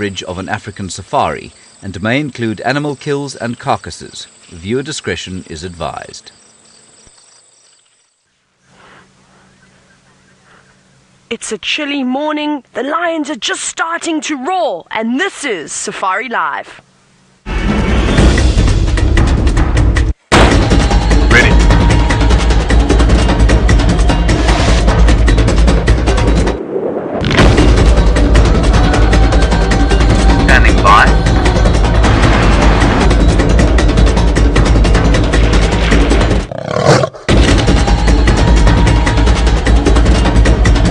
coverage of an African safari and may include animal kills and carcasses. Viewer discretion is advised. It's a chilly morning, the lions are just starting to roar, and this is Safari Live. Ready. Standing by.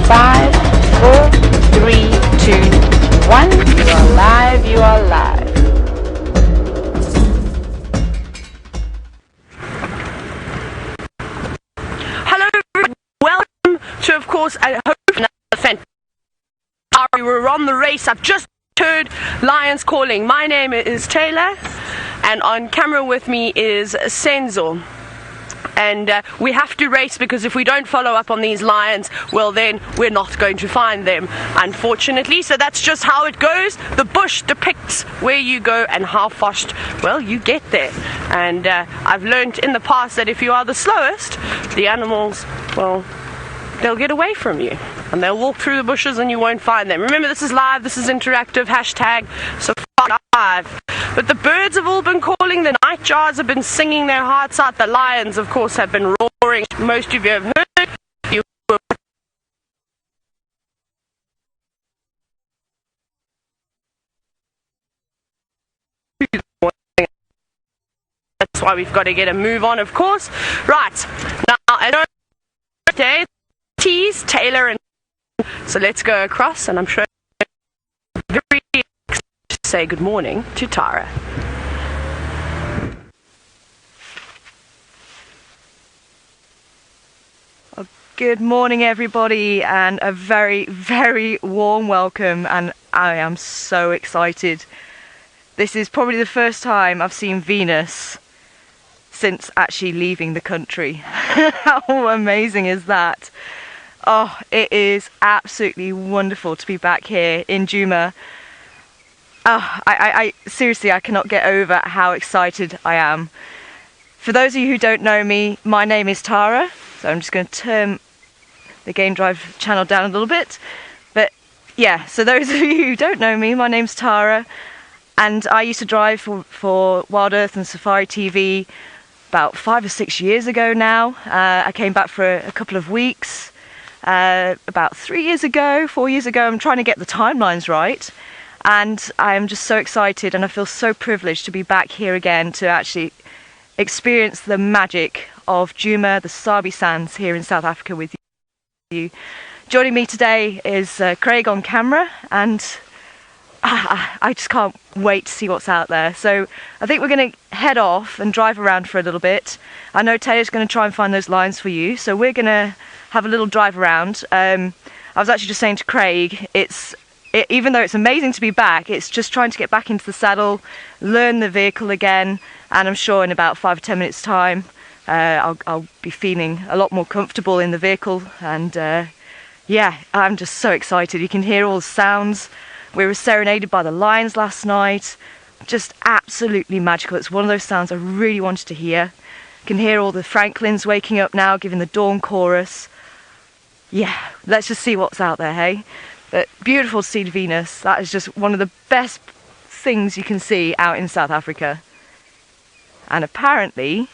Five, four, three, two, one. You are live, you are live. Hello, welcome to, of course, I hope another fantastic. We were on the race. I've just heard lions calling. My name is Taylor, and on camera with me is Senzo. And we have to race because if we don't follow up on these lions, well then we're not going to find them, unfortunately. So that's just how it goes. The bush depicts where you go and how fast, well, you get there. And I've learned in the past that if you are the slowest, the animals, well, they'll get away from you and they'll walk through the bushes and you won't find them. Remember, this is live, this is interactive, hashtag Safari Live. But the birds have all been calling, the nightjars have been singing their hearts out, the lions, of course, have been roaring. Most of you have heard. That's why we've got to get a move on, of course. Right, now I know today, tease Taylor, and so let's go across, and I'm sure very excited to say good morning to Tara. Good morning, everybody, and a very, very warm welcome, and I am so excited. This is probably the first time I've seen Venus since actually leaving the country. How amazing is that? Oh, it is absolutely wonderful to be back here in Djuma. Oh, I seriously, I cannot get over how excited I am. For those of you who don't know me, my name is Tara, so I'm just going to turn the Game Drive channel down a little bit. But yeah, so those of you who don't know me, my name's Tara, and I used to drive for Wild Earth and Safari TV about 5 or 6 years ago now. I came back for a couple of weeks about 3 years ago, 4 years ago. I'm trying to get the timelines right, and I am just so excited, and I feel so privileged to be back here again to actually experience the magic of Djuma, the Sabi sands here in South Africa with you. Joining me today is Craig on camera, and I just can't wait to see what's out there. So I think we're going to head off and drive around for a little bit. I know Taylor's going to try and find those lines for you, so we're going to have a little drive around. I was actually just saying to Craig, even though it's amazing to be back, it's just trying to get back into the saddle, learn the vehicle again, and I'm sure in about 5 or 10 minutes time I'll be feeling a lot more comfortable in the vehicle. And yeah, I'm just so excited. You can hear all the sounds. We were serenaded by the lions last night. Just absolutely magical. It's one of those sounds I really wanted to hear. You can hear all the Franklins waking up now, giving the dawn chorus. Yeah, let's just see what's out there, hey? But beautiful to see Venus. That is just one of the best things you can see out in South Africa. And apparently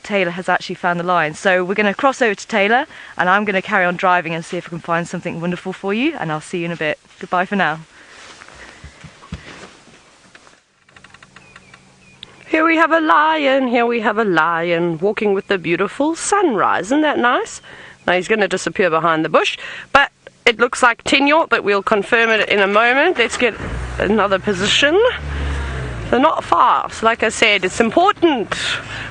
Taylor has actually found the lions. So we're going to cross over to Taylor, and I'm going to carry on driving and see if I can find something wonderful for you, and I'll see you in a bit. Goodbye for now. Here we have a lion walking with the beautiful sunrise. Isn't that nice? Now he's going to disappear behind the bush, but it looks like Tinyo, but we'll confirm it in a moment. Let's get another position. They're not far. So like I said, it's important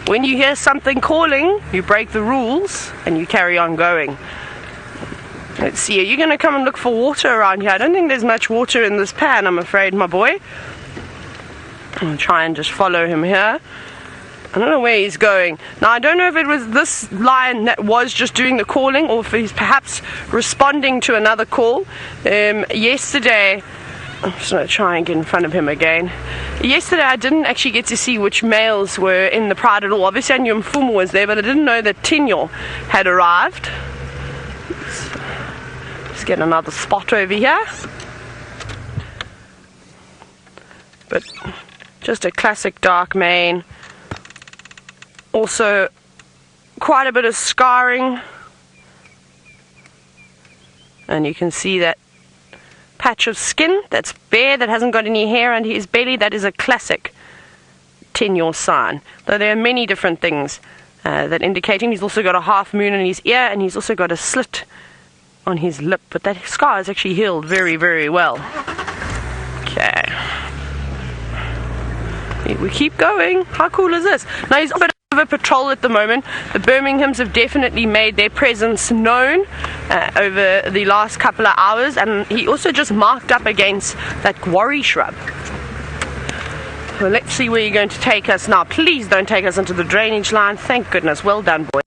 when you hear something calling, you break the rules and you carry on going. Let's see, are you going to come and look for water around here? I don't think there's much water in this pan, I'm afraid, my boy. I'll try and just follow him here. I don't know where he's going. Now, I don't know if it was this lion that was just doing the calling, or if he's perhaps responding to another call. Yesterday, I'm just going to try and get in front of him again. Yesterday I didn't actually get to see which males were in the pride at all. Obviously I knew Mfumo was there, but I didn't know that Tinyo had arrived. Let's get another spot over here. But just a classic dark mane. Also quite a bit of scarring. And you can see that patch of skin that's bare, that hasn't got any hair under his belly. That is a classic Tinyo sign. Though there are many different things that indicate him. He's also got a half moon in his ear, and he's also got a slit on his lip. But that scar is actually healed very, very well. Okay. We keep going. How cool is this? Now he's on a bit of a patrol at the moment. The Birminghams have definitely made their presence known over the last couple of hours, and he also just marked up against that quarry shrub. Well, let's see where you're going to take us now. Please don't take us into the drainage line. Thank goodness. Well done, boy.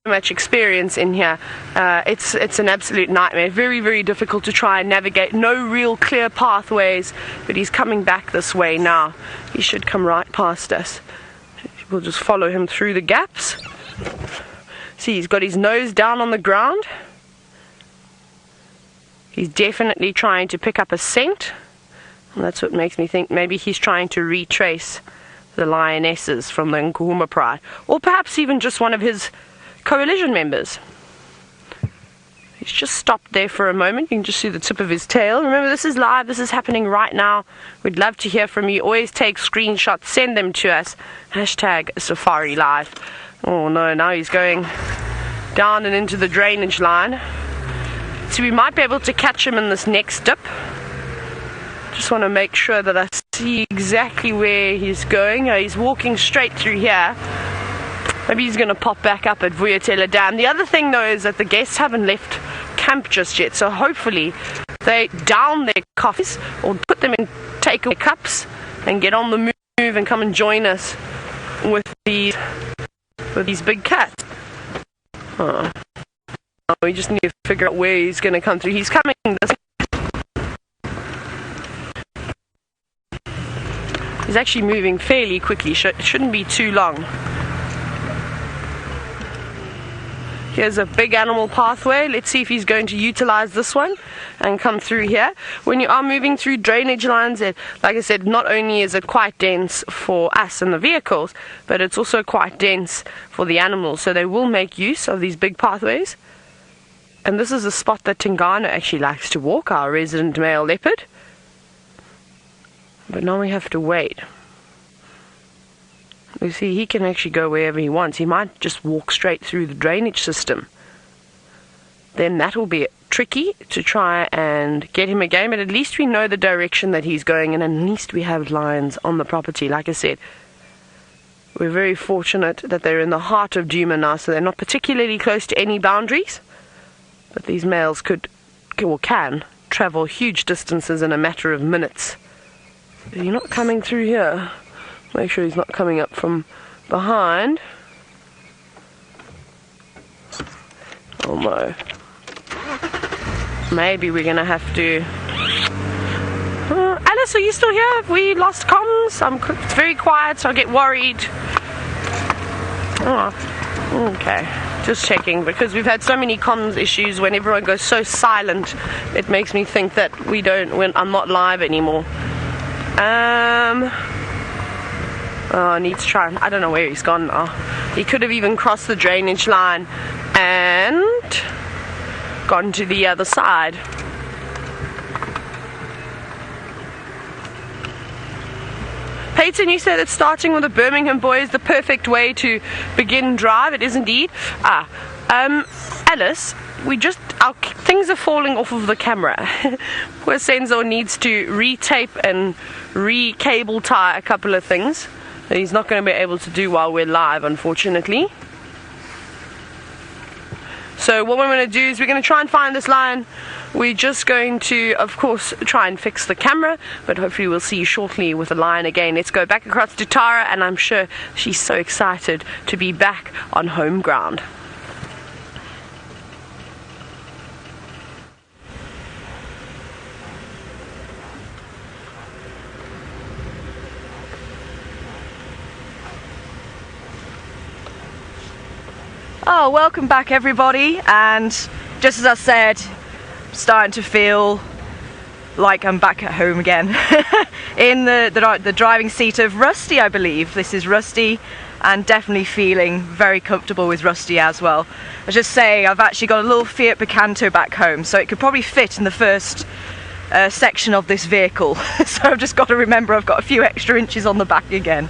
Much experience in here. It's an absolute nightmare. Very, very difficult to try and navigate. No real clear pathways, but he's coming back this way now. He should come right past us. We'll just follow him through the gaps. See, he's got his nose down on the ground. He's definitely trying to pick up a scent, and that's what makes me think maybe he's trying to retrace the lionesses from the Nkuhuma pride, or perhaps even just one of his coalition members. He's just stopped there for a moment. You can just see the tip of his tail. Remember, this is live. This is happening right now. We'd love to hear from you. Always take screenshots. Send them to us. #SafariLive. Oh no, now he's going down and into the drainage line. So we might be able to catch him in this next dip. Just want to make sure that I see exactly where he's going. He's walking straight through here. Maybe he's going to pop back up at Vuyatela Dam. The other thing, though, is that the guests haven't left camp just yet. So hopefully they down their coffees or put them in takeaway cups and get on the move and come and join us with these big cats. Oh. We just need to figure out where he's going to come through. He's coming this way. He's actually moving fairly quickly. It shouldn't be too long. Here's a big animal pathway. Let's see if he's going to utilize this one and come through here. When you are moving through drainage lines, like I said, not only is it quite dense for us and the vehicles, but it's also quite dense for the animals. So they will make use of these big pathways. And this is a spot that Tingana actually likes to walk, our resident male leopard. But now we have to wait. You see, he can actually go wherever he wants. He might just walk straight through the drainage system. Then that will be tricky to try and get him again, but at least we know the direction that he's going, and at least we have lions on the property. Like I said, we're very fortunate that they're in the heart of Djuma now, so they're not particularly close to any boundaries, but these males could, or can, travel huge distances in a matter of minutes. You're not coming through here. Make sure he's not coming up from behind. Oh no. Maybe we're going to have to... Alice, are you still here? Have we lost comms? It's very quiet, so I get worried. Oh, okay. Just checking, because we've had so many comms issues. When everyone goes so silent, it makes me think that I'm not live anymore. Oh, I need to try. I don't know where he's gone now. He could have even crossed the drainage line and gone to the other side. Peyton, you said that starting with the Birmingham Boy is the perfect way to begin drive. It is indeed. Alice, our things are falling off of the camera. Poor Senzo needs to retape and re-cable tie a couple of things that he's not going to be able to do while we're live, unfortunately. So what we're going to do is we're going to try and find this lion. We're just going to, of course, try and fix the camera, but hopefully we'll see you shortly with the lion again. Let's go back across to Tara, and I'm sure she's so excited to be back on home ground. Oh, welcome back everybody, and just as I said, I'm starting to feel like I'm back at home again in the driving seat of Rusty, I believe. This is Rusty, and definitely feeling very comfortable with Rusty as well. I just say I've actually got a little Fiat Picanto back home, so it could probably fit in the first section of this vehicle. So I've just got to remember I've got a few extra inches on the back again.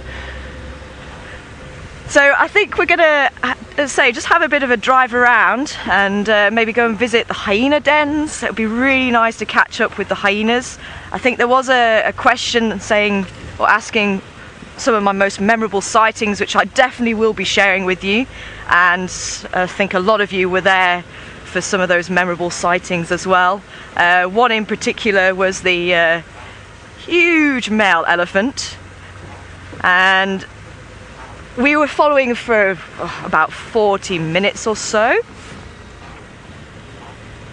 So I think we're gonna just have a bit of a drive around and maybe go and visit the hyena dens. It would be really nice to catch up with the hyenas. I think there was a question saying or asking some of my most memorable sightings, which I definitely will be sharing with you, and I think a lot of you were there for some of those memorable sightings as well. One in particular was the huge male elephant, and we were following for about 40 minutes or so.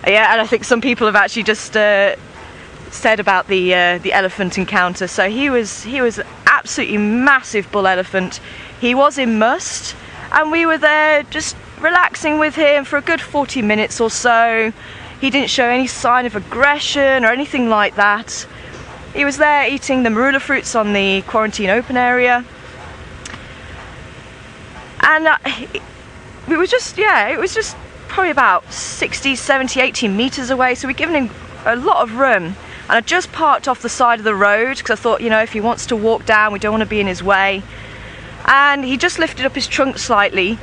Yeah, and I think some people have actually just said about the elephant encounter. So he was absolutely massive bull elephant. He was in must, and we were there just relaxing with him for a good 40 minutes or so. He didn't show any sign of aggression or anything like that. He was there eating the marula fruits on the quarantine open area. And it was just probably about 60, 70, 80 meters away, so we'd given him a lot of room. And I just parked off the side of the road because I thought, you know, if he wants to walk down, we don't want to be in his way. And he just lifted up his trunk slightly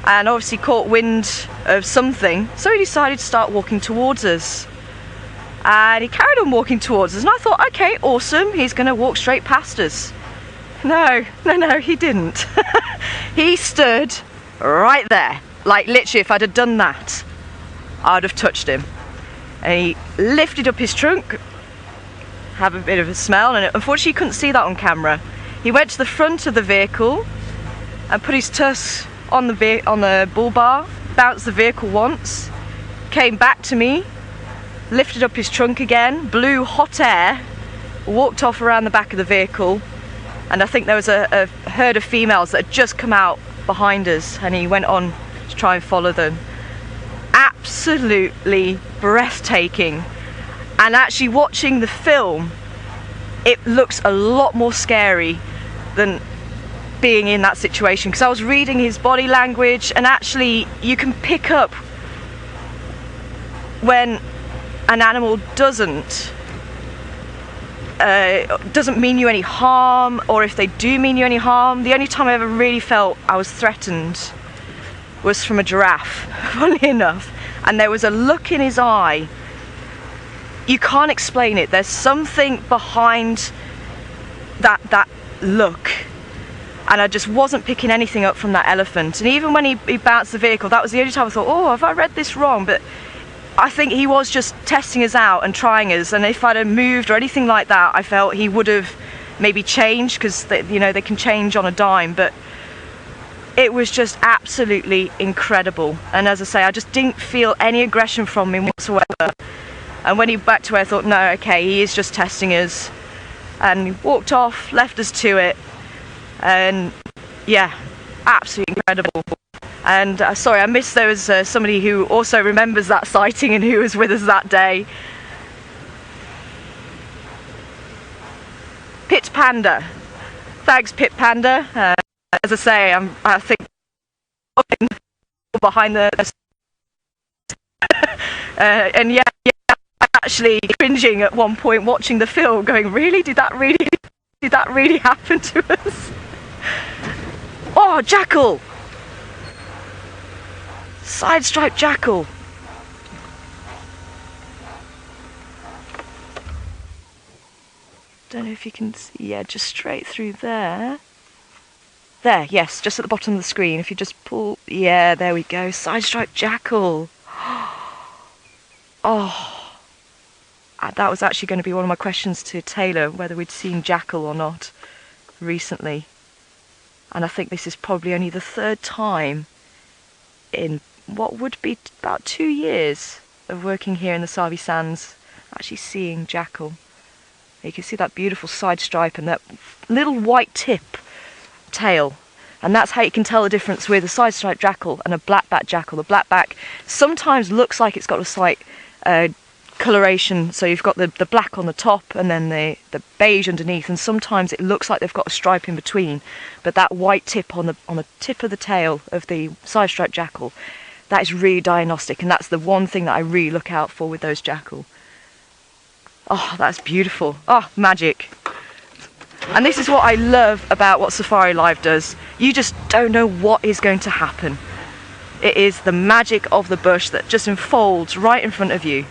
and obviously caught wind of something, so he decided to start walking towards us. And he carried on walking towards us, and I thought, okay, awesome, he's going to walk straight past us. No, he didn't. He stood right there. Like literally, if I'd have done that, I'd have touched him. And he lifted up his trunk, have a bit of a smell, and unfortunately you couldn't see that on camera. He went to the front of the vehicle and put his tusks on the bull bar, bounced the vehicle once, came back to me, lifted up his trunk again, blew hot air, walked off around the back of the vehicle. And I think there was a herd of females that had just come out behind us, and he went on to try and follow them. Absolutely breathtaking. And actually watching the film, it looks a lot more scary than being in that situation, because I was reading his body language, and actually you can pick up when an animal doesn't mean you any harm, or if they do mean you any harm. The only time I ever really felt I was threatened was from a giraffe, funnily enough, and there was a look in his eye. You can't explain it. There's something behind that look, and I just wasn't picking anything up from that elephant. And even when he bounced the vehicle, that was the only time I thought, oh, have I read this wrong? But I think he was just testing us out and trying us, and if I'd have moved or anything like that, I felt he would have maybe changed, because they can change on a dime. But it was just absolutely incredible, and as I say, I just didn't feel any aggression from him whatsoever. And when he backed away, I thought, no, okay, he is just testing us, and he walked off, left us to it, and yeah, absolutely incredible. And sorry, I missed there was somebody who also remembers that sighting and who was with us that day. Pit Panda. Thanks, Pit Panda. As I say, I think behind the and yeah, actually cringing at one point watching the film, going, really? Did that really happen to us? Oh, jackal! Side-striped jackal. Don't know if you can see, yeah, just straight through there. There, yes, just at the bottom of the screen. If you just pull, yeah, there we go. Side-striped jackal. Oh, that was actually going to be one of my questions to Taylor, whether we'd seen jackal or not recently. And I think this is probably only the third time in what would be about 2 years of working here in the Sabi Sands actually seeing jackal. You can see that beautiful side stripe and that little white tip tail. And that's how you can tell the difference with a side-striped jackal and a black-backed jackal. The black-back sometimes looks like it's got a slight coloration, so you've got the black on the top and then the beige underneath, and sometimes it looks like they've got a stripe in between, but that white tip on the tip of the tail of the side-striped jackal, that is really diagnostic, and that's the one thing that I really look out for with those jackal. Oh, that's beautiful. Oh, magic. And this is what I love about what Safari Live does. You just don't know what is going to happen. It is the magic of the bush that just unfolds right in front of you.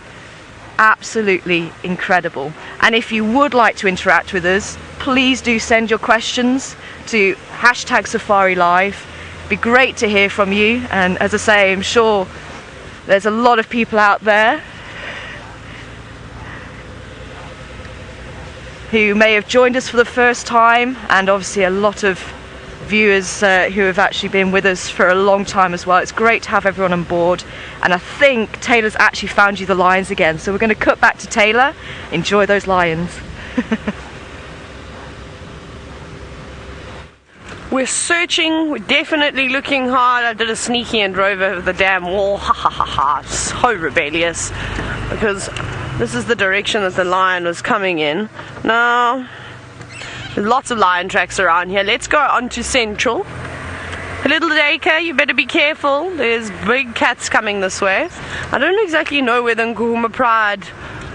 Absolutely incredible. And if you would like to interact with us, please do send your questions to #SafariLive. It'd be great to hear from you. And as I say, I'm sure there's a lot of people out there who may have joined us for the first time, and obviously a lot of viewers who have actually been with us for a long time as well. It's great to have everyone on board, and I think Taylor's actually found you the lions again, so we're going to cut back to Taylor. Enjoy those lions. We're searching, we're definitely looking hard. I did a sneaky and drove over the damn wall. Ha ha ha ha. So rebellious, because this is the direction that the lion was coming in. Now, there's lots of lion tracks around here. Let's go on to Central. Little Dacre, you better be careful. There's big cats coming this way. I don't exactly know where the Nguma Pride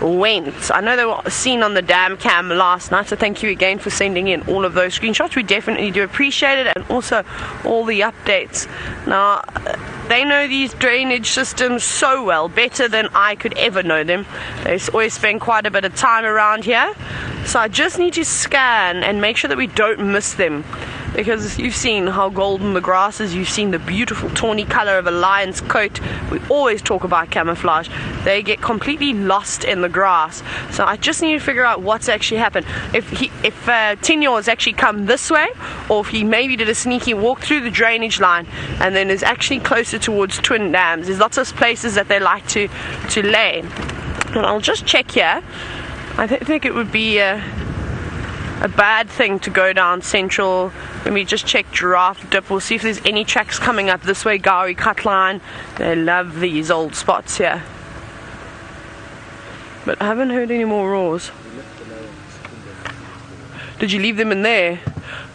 went. I know they were seen on the dam cam last night, so thank you again for sending in all of those screenshots. We definitely do appreciate it, and also all the updates. Now, they know these drainage systems so well, better than I could ever know them. They always spend quite a bit of time around here, so I just need to scan and make sure that we don't miss them, because you've seen how golden the grass is, you've seen the beautiful tawny color of a lion's coat. We always talk about camouflage. They get completely lost in the grass, so I just need to figure out what's actually happened. If Tinyo has actually come this way, or if he maybe did a sneaky walk through the drainage line and then is actually closer towards twin dams. There's lots of places that they like to lay, and I'll just check here. I think it would be a bad thing to go down Central. Let me just check Giraffe Dip. We'll see if there's any tracks coming up this way. Gowrie Cut Line. They love these old spots here. But I haven't heard any more roars. Did you leave them in there?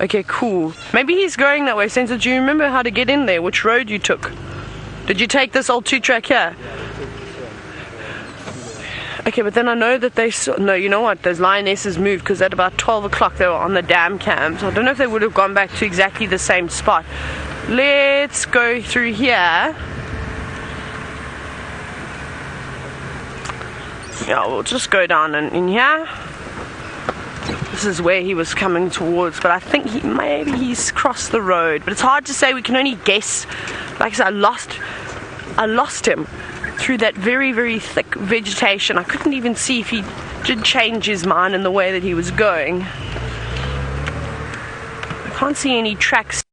Okay, cool. Maybe he's going that way. Sensor, do you remember how to get in there? Which road you took? Did you take this old 2-track here? Okay, but then I know that they saw... No, you know what? Those lionesses moved, because at about 12 o'clock they were on the dam cams. I don't know if they would have gone back to exactly the same spot. Let's go through here. Yeah, we'll just go down in here. This is where he was coming towards, but I think maybe he's crossed the road. But it's hard to say. We can only guess. Like I said, I lost him through that very, very thick vegetation. I couldn't even see if he did change his mind in the way that he was going. I can't see any tracks.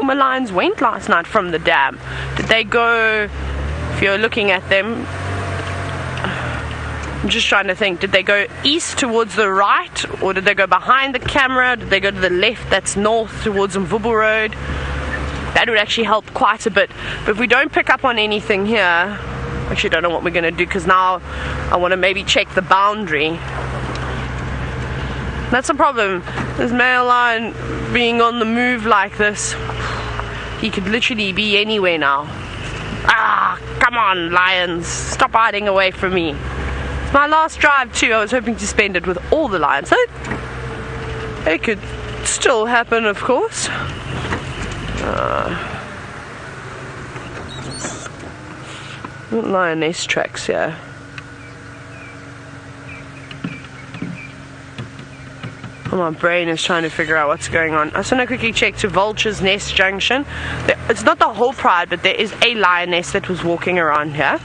My lions went last night from the dam. Did they go, if you're looking at them, I'm just trying to think, did they go east towards the right, or did they go behind the camera? Did they go to the left, that's north towards Mvubu Road? That would actually help quite a bit. But if we don't pick up on anything here, I actually don't know what we're going to do, because now I want to maybe check the boundary. That's a problem. This male lion being on the move like this, he could literally be anywhere now. Ah, come on, lions, stop hiding away from me. It's my last drive too. I was hoping to spend it with all the lions. So it could still happen, of course. Lioness tracks here. Oh, my brain is trying to figure out what's going on. I just want to quickly check to Vulture's Nest Junction. It's not the whole pride, but there is a lioness that was walking around here.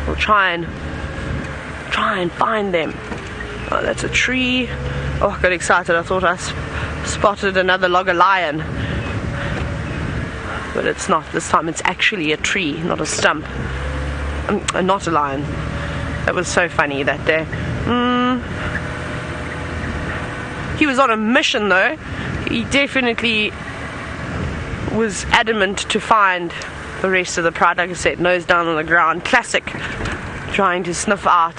We'll try and find them. Oh, that's a tree. Oh, I got excited. I thought I spotted another logger lion. But it's not. This time it's actually a tree, not a stump. not a lion. That was so funny that day. He was on a mission though. He definitely was adamant to find the rest of the pride. Like I said, nose down on the ground, classic, trying to sniff out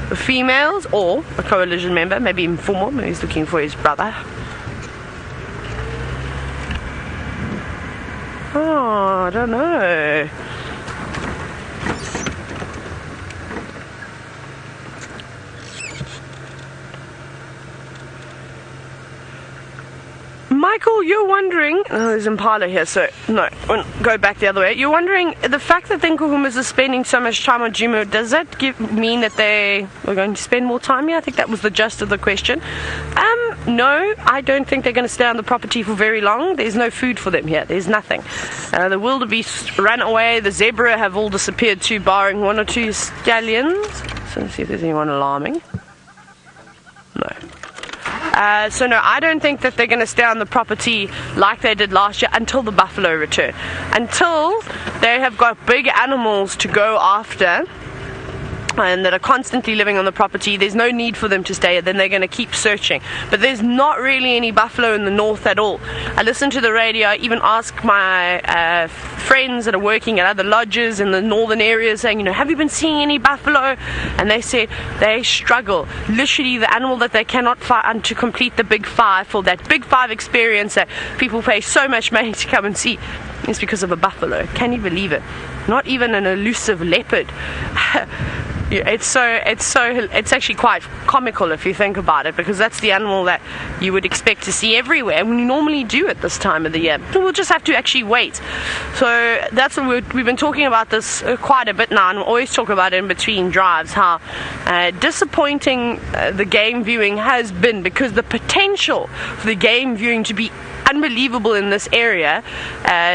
the females or a coalition member, maybe even four more. Maybe he's looking for his brother. Oh, I don't know. Michael, you're wondering, there's Impala here, so no, go back the other way. You're wondering, the fact that the Nkuhumas are spending so much time on Djuma, does that mean that they are going to spend more time here? I think that was the gist of the question. No, I don't think they're going to stay on the property for very long. There's no food for them here. There's nothing. The wildebeest ran away. The zebra have all disappeared too, barring one or two stallions. So let's see if there's anyone alarming. No. So no, I don't think that they're going to stay on the property like they did last year until the buffalo return. Until they have got big animals to go after and that are constantly living on the property, there's no need for them to stay. Then they're going to keep searching. But there's not really any buffalo in the north at all. I listen to the radio, I even ask my friends that are working at other lodges in the northern areas saying, have you been seeing any buffalo? And they said they struggle. Literally the animal that they cannot find to complete the big five, for that big five experience that people pay so much money to come and see, is because of a buffalo. Can you believe it? Not even an elusive leopard. It's actually quite comical if you think about it, because that's the animal that you would expect to see everywhere, and we normally do at this time of the year. So we'll just have to actually wait. So that's what we've been talking about this quite a bit now, and we always talk about it in between drives, how disappointing the game viewing has been, because the potential for the game viewing to be unbelievable in this area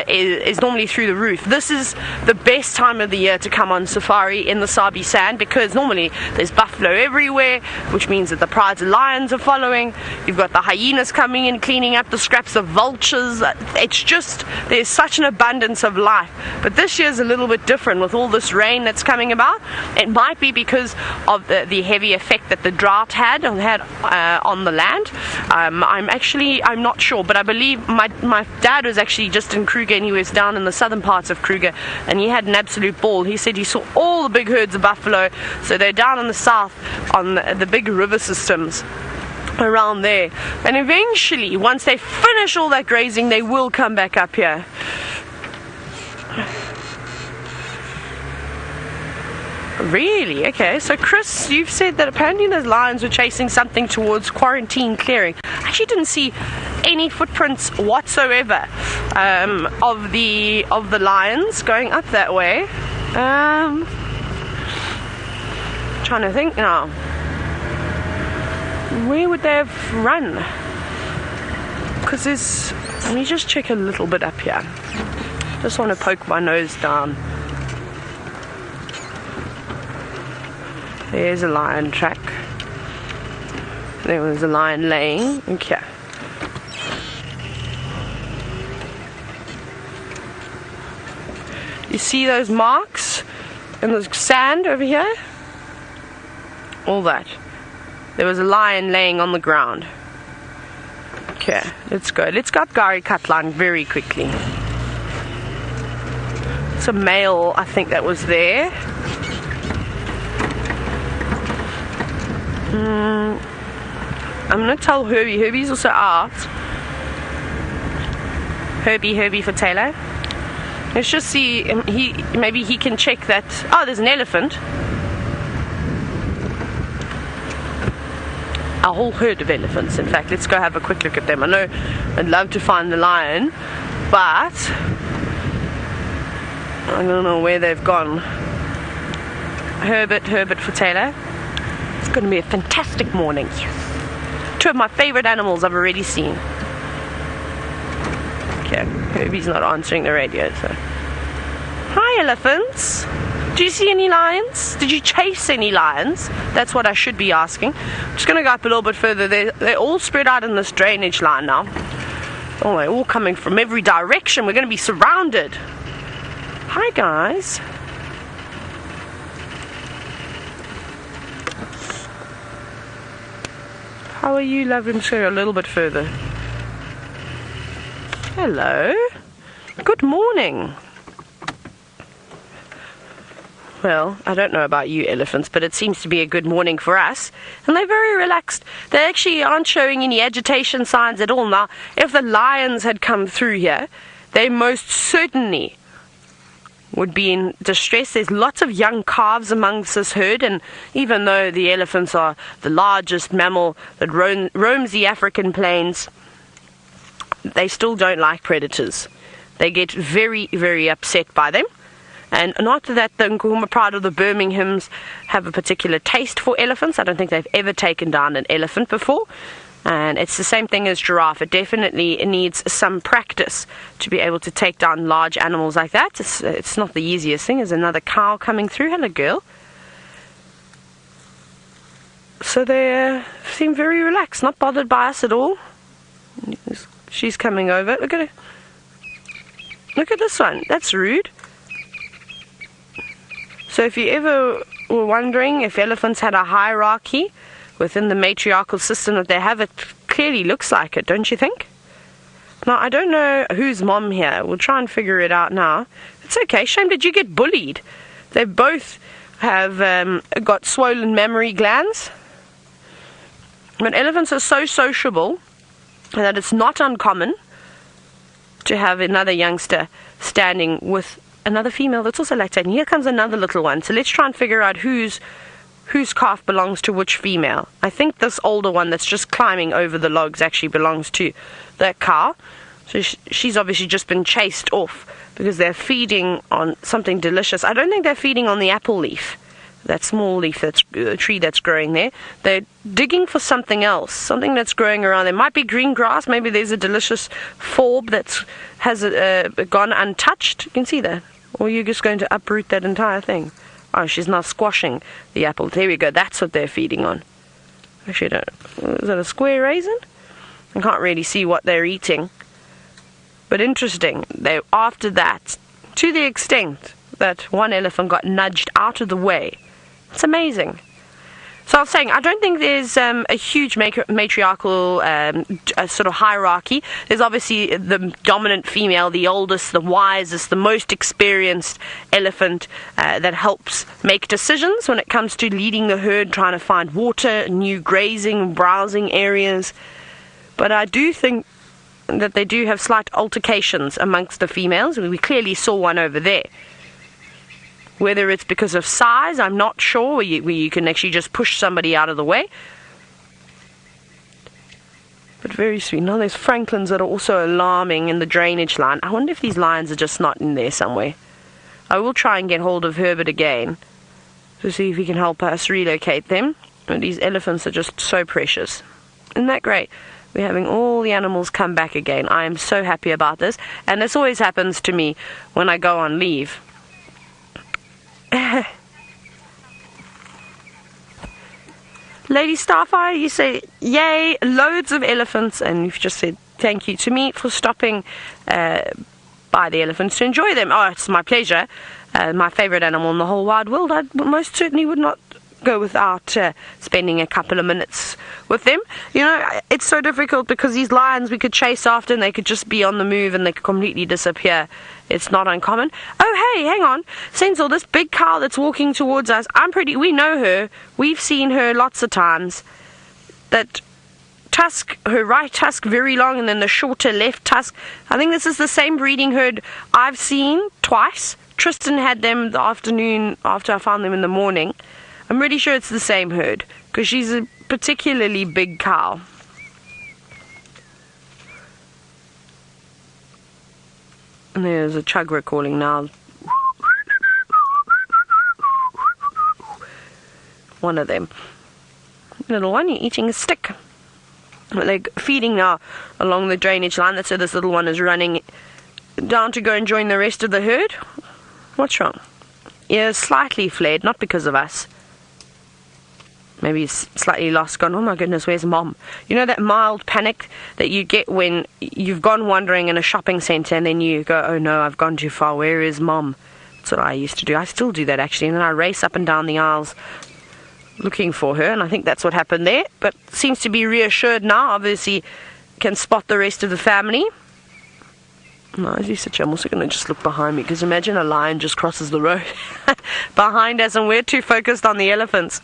is normally through the roof. This is the best time of the year to come on safari in the Sabi sand, because normally there's buffalo everywhere, which means that the prides of lions are following. You've got the hyenas coming in, cleaning up the scraps of vultures. It's just, there's such an abundance of life. But this year's a little bit different with all this rain that's coming about. It might be because of the heavy effect that the drought had on the land. I'm not sure, but I believe my dad was actually just in Kruger, and he was down in the southern parts of Kruger, and he had an absolute ball. He said he saw all the big herds of buffalo, so they're down in the south on the big river systems around there, and eventually once they finish all that grazing they will come back up here. Really? Okay, so Chris, you've said that apparently the lions were chasing something towards quarantine clearing. I actually didn't see any footprints whatsoever of the lions going up that way. Trying to think now. Where would they have run? Because let me just check a little bit up here. Just want to poke my nose down. There's a lion track. There was a lion laying. Okay. You see those marks in the sand over here? All that. There was a lion laying on the ground. Okay, let's go. Let's go up Gari Cutline very quickly. It's a male, I think, that was there. I'm going to tell Herbie. Herbie's also out. Herbie for Taylor. Let's just see. Maybe he can check that. Oh, there's an elephant. A whole herd of elephants, in fact. Let's go have a quick look at them. I know I'd love to find the lion, but I don't know where they've gone. Herbert for Taylor. It's going to be a fantastic morning. Two of my favorite animals I've already seen. Okay, Herbie's not answering the radio, so. Hi, elephants. Do you see any lions? Did you chase any lions? That's what I should be asking. I'm just going to go up a little bit further. They're all spread out in this drainage line now. Oh, they're all coming from every direction. We're going to be surrounded. Hi, guys. How are you, love? Let's go a little bit further. Hello. Good morning. Well, I don't know about you elephants, but it seems to be a good morning for us. And they're very relaxed. They actually aren't showing any agitation signs at all. Now, if the lions had come through here, they most certainly would be in distress. There's lots of young calves amongst this herd, and even though the elephants are the largest mammal that roams the African plains, they still don't like predators. They get very, very upset by them. And not that the Nguma Pride or the Birminghams have a particular taste for elephants. I don't think they've ever taken down an elephant before. And it's the same thing as giraffe. It definitely needs some practice to be able to take down large animals like that. It's not the easiest thing. There's another cow coming through. Hello, girl. So they seem very relaxed, not bothered by us at all. She's coming over. Look at her. Look at this one. That's rude. So if you ever were wondering if elephants had a hierarchy within the matriarchal system that they have, it clearly looks like it, don't you think? Now, I don't know who's mom here. We'll try and figure it out now. It's okay. Shame, did you get bullied? They both have got swollen mammary glands. But elephants are so sociable that it's not uncommon to have another youngster standing with another female that's also lactating. Here comes another little one. So let's try and figure out whose calf belongs to which female. I think this older one that's just climbing over the logs actually belongs to that cow. So she's obviously just been chased off because they're feeding on something delicious. I don't think they're feeding on the apple leaf, that small leaf, that's a tree that's growing there. They're digging for something else, something that's growing around. There might be green grass. Maybe there's a delicious forb that has gone untouched. You can see that. Or you're just going to uproot that entire thing. Oh, she's now squashing the apple. There we go. That's what they're feeding on. Actually, is that a square raisin? I can't really see what they're eating. But interesting. They after that, to the extent that one elephant got nudged out of the way. It's amazing. So I was saying, I don't think there's a huge matriarchal sort of hierarchy. There's obviously the dominant female, the oldest, the wisest, the most experienced elephant that helps make decisions when it comes to leading the herd, trying to find water, new grazing, browsing areas. But I do think that they do have slight altercations amongst the females. We clearly saw one over there. Whether it's because of size, I'm not sure, where you can actually just push somebody out of the way. But very sweet. Now there's francolins that are also alarming in the drainage line. I wonder if these lions are just not in there somewhere. I will try and get hold of Herbert again to see if he can help us relocate them. And these elephants are just so precious. Isn't that great? We're having all the animals come back again. I am so happy about this. And this always happens to me when I go on leave. Lady Starfire, you say, yay, loads of elephants, and you've just said thank you to me for stopping by the elephants to enjoy them. Oh, it's my pleasure. My favourite animal in the whole wide world. I most certainly would not go without spending a couple of minutes with them. You know, it's so difficult because these lions we could chase after and they could just be on the move and they could completely disappear. It's not uncommon. Oh, hey, hang on. Senzel, this big cow that's walking towards us, we know her. We've seen her lots of times. That tusk, her right tusk very long and then the shorter left tusk. I think this is the same breeding herd I've seen twice. Tristan had them the afternoon after I found them in the morning. I'm really sure it's the same herd because she's a particularly big cow. And there's a chugger calling now. One of them. Little one, you're eating a stick. They're feeding now along the drainage line. That's where this little one is running down to go and join the rest of the herd. What's wrong? Ears slightly flared, not because of us. Maybe he's slightly lost, gone, oh my goodness, where's mom? You know that mild panic that you get when you've gone wandering in a shopping centre and then you go, oh no, I've gone too far, where is mom? That's what I used to do. I still do that actually, and then I race up and down the aisles looking for her, and I think that's what happened there, but seems to be reassured now. Obviously can spot the rest of the family. No, as you said, I'm also going to just look behind me, because imagine a lion just crosses the road behind us and we're too focused on the elephants.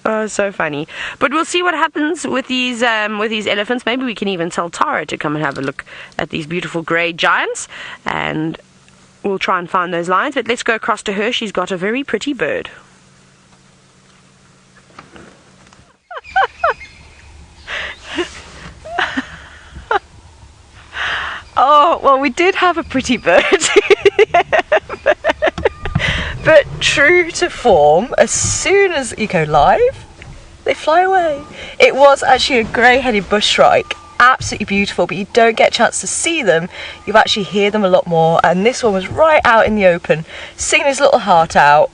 Oh, so funny. But we'll see what happens with these elephants. Maybe we can even tell Tara to come and have a look at these beautiful grey giants, and we'll try and find those lions. But let's go across to her. She's got a very pretty bird. Oh, well, we did have a pretty bird. But true to form, as soon as you go live, they fly away. It was actually a grey-headed bushshrike. Absolutely beautiful, but you don't get a chance to see them. You actually hear them a lot more. And this one was right out in the open, singing his little heart out.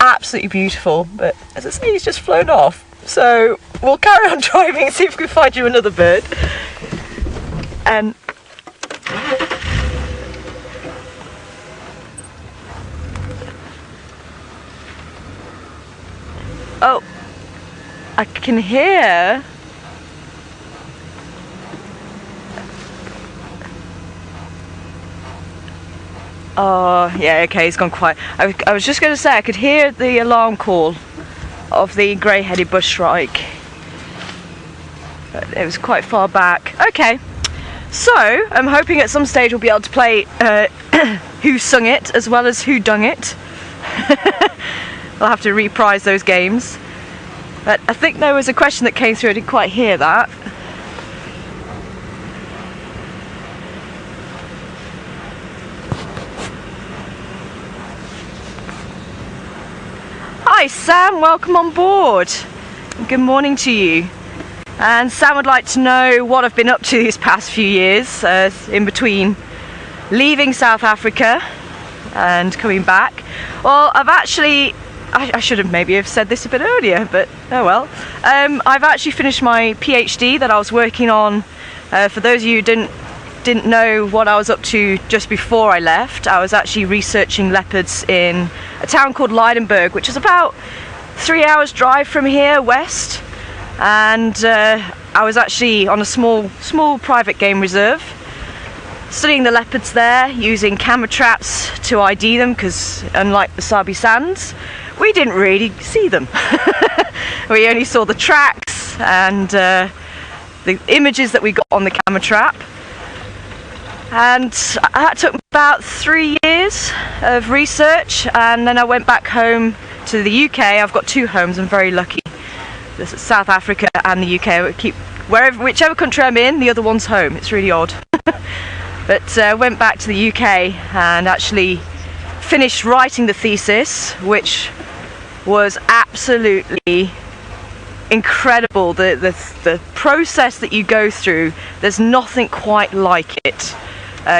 Absolutely beautiful. But as I say, he's just flown off. So we'll carry on driving and see if we can find you another bird. And oh, I can hear. Oh, yeah, okay, he's gone quiet. I was just going to say, I could hear the alarm call of the grey-headed bushshrike. But it was quite far back. Okay, so I'm hoping at some stage we'll be able to play Who Sung It as well as Who Dung It. I'll have to reprise those games. But I think there was a question that came through, I didn't quite hear that. Hi Sam, welcome on board. Good morning to you. And Sam would like to know what I've been up to these past few years, in between leaving South Africa and coming back. Well, I've actually, I should have maybe have said this a bit earlier, but oh well. I've actually finished my PhD that I was working on. For those of you who didn't know what I was up to just before I left, I was actually researching leopards in a town called Leidenburg, which is about 3 hours drive from here west. And I was actually on a small private game reserve, studying the leopards there, using camera traps to ID them, because unlike the Sabi sands, we didn't really see them. We only saw the tracks and the images that we got on the camera trap. And that took about 3 years of research, and then I went back home to the UK. I've got two homes, I'm very lucky. This is South Africa and the UK. I keep whichever country I'm in, the other one's home. It's really odd. But went back to the UK and actually finished writing the thesis, which was absolutely incredible. The process that you go through, there's nothing quite like it.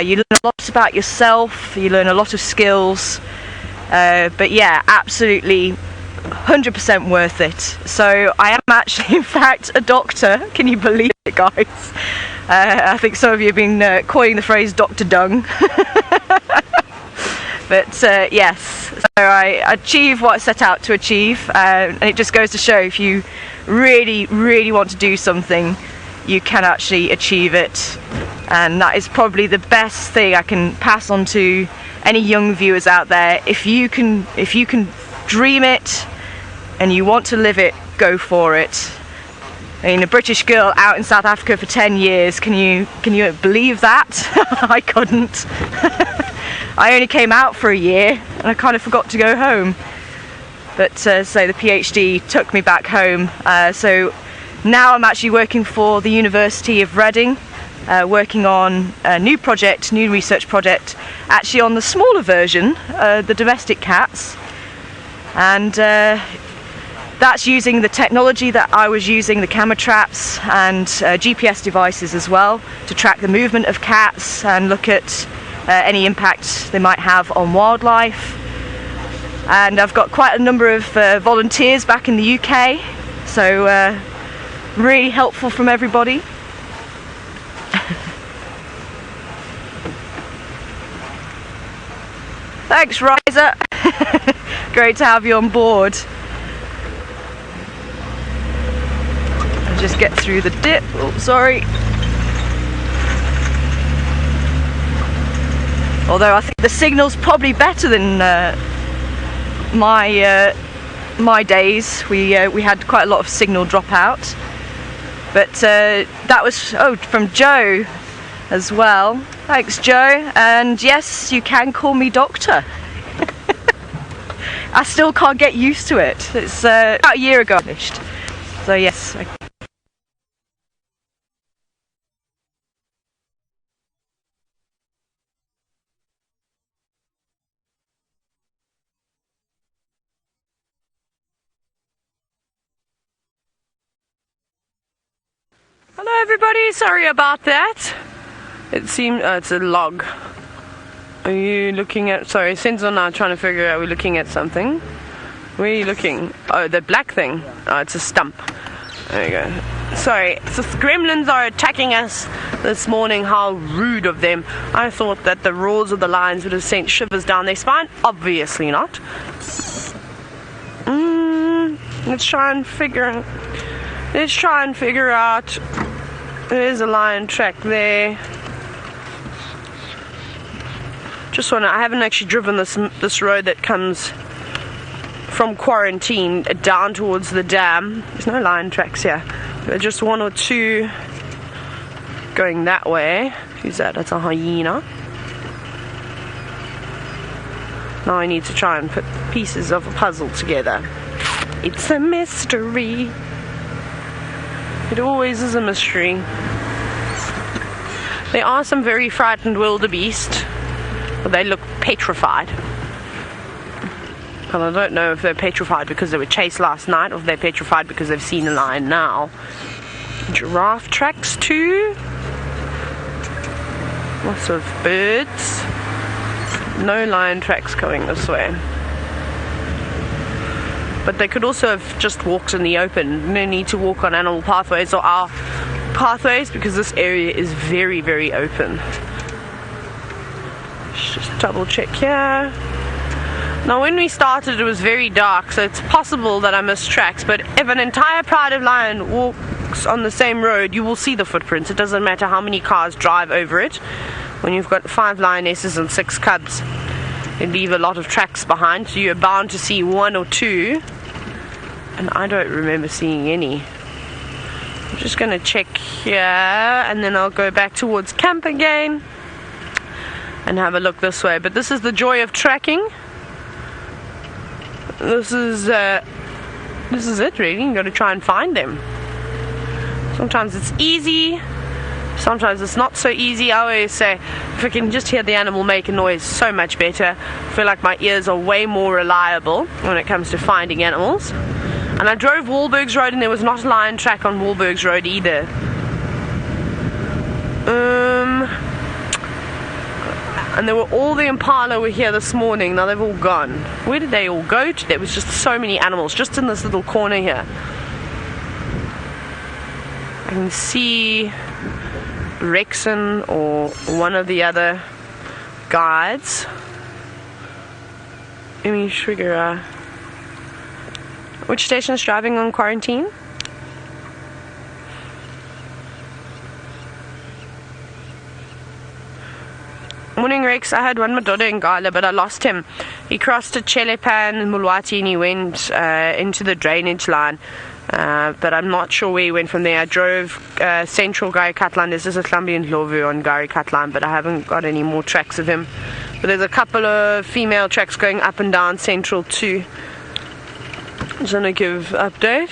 You learn a lot about yourself, you learn a lot of skills, but yeah, absolutely 100% worth it. So I am actually in fact a doctor. Can you believe it, guys? I think some of you have been coining the phrase Dr. Dung. But yes, so I achieved what I set out to achieve, and it just goes to show if you really want to do something, you can actually achieve it. And that is probably the best thing I can pass on to any young viewers out there. If you can dream it and you want to live it, go for it. I mean, a British girl out in South Africa for 10 years, can you believe that? I couldn't. I only came out for a year and I kind of forgot to go home. But so the PhD took me back home. So now I'm actually working for the University of Reading, working on a new research project, actually on the smaller version, the domestic cats. And that's using the technology that I was using, the camera traps and GPS devices as well, to track the movement of cats and look at any impact they might have on wildlife. And I've got quite a number of volunteers back in the UK, so really helpful from everybody. Thanks, Riser. Great to have you on board. to get through the dip. Oh, sorry. Although I think the signal's probably better than my days. We had quite a lot of signal dropout. But that was from Joe as well. Thanks, Joe. And yes, you can call me Doctor. I still can't get used to it. It's about a year ago finished. So yes. Hello everybody, sorry about that. It seemed, it's a log. Are you looking at, sorry, Senzo now trying to figure out, we're looking at something. Where are you looking? Oh, the black thing. Oh, it's a stump. There you go. Sorry, so the gremlins are attacking us this morning. How rude of them. I thought that the roars of the lions would have sent shivers down their spine. Obviously not. Let's try and figure out. There's a lion track there. I haven't actually driven this road that comes from Quarantine down towards the dam. There's no lion tracks here. There are just one or two going that way. Who's that? That's a hyena. Now I need to try and put pieces of a puzzle together. It's a mystery. It always is a mystery. There are some very frightened wildebeest. But they look petrified. And I don't know if they're petrified because they were chased last night or if they're petrified because they've seen a lion now. Giraffe tracks too. Lots of birds. No lion tracks coming this way. But they could also have just walked in the open. No need to walk on animal pathways or our pathways because this area is very, very open. Just double check here. Now when we started it was very dark, so it's possible that I missed tracks, but if an entire pride of lion walks on the same road, you will see the footprints. It doesn't matter how many cars drive over it. When you've got 5 lionesses and 6 cubs, they leave a lot of tracks behind, so you're bound to see 1 or 2, and I don't remember seeing any. I'm just going to check here, and then I'll go back towards camp again and have a look this way. But this is the joy of tracking. This is it really. You got to try and find them. Sometimes it's easy, sometimes it's not so easy. I always say if I can just hear the animal make a noise, so much better. I feel like my ears are way more reliable when it comes to finding animals. And I drove Wahlberg's Road and there was not a lion track on Wahlberg's Road either. And there were all the impala were here this morning. Now they've all gone. Where did they all go to? There was just so many animals just in this little corner here. I can see Rexon or one of the other guides. Let me figure out which station is driving on Quarantine. Morning Rex, I had one Madoda in Gala, but I lost him. He crossed to Chelepan and Mulwati and he went into the drainage line. But I'm not sure where he went from there. I drove Central Gary Catline. This is a Klambi and Lovu on Gary Catline, but I haven't got any more tracks of him. But there's a couple of female tracks going up and down Central too. Just gonna give update.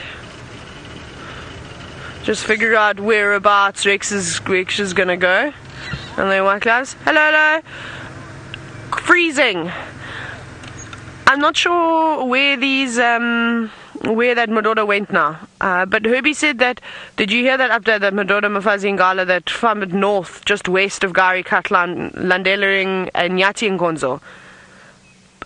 Just figure out whereabouts Rex is gonna go. And they white gloves. Hello. Freezing. I'm not sure where these where that Madoda went now. But Herbie said that, did you hear that update that Madoda Mafazi Ngala that farmed north, just west of Gari Katlan, Landelering and Nyati and Gonzo?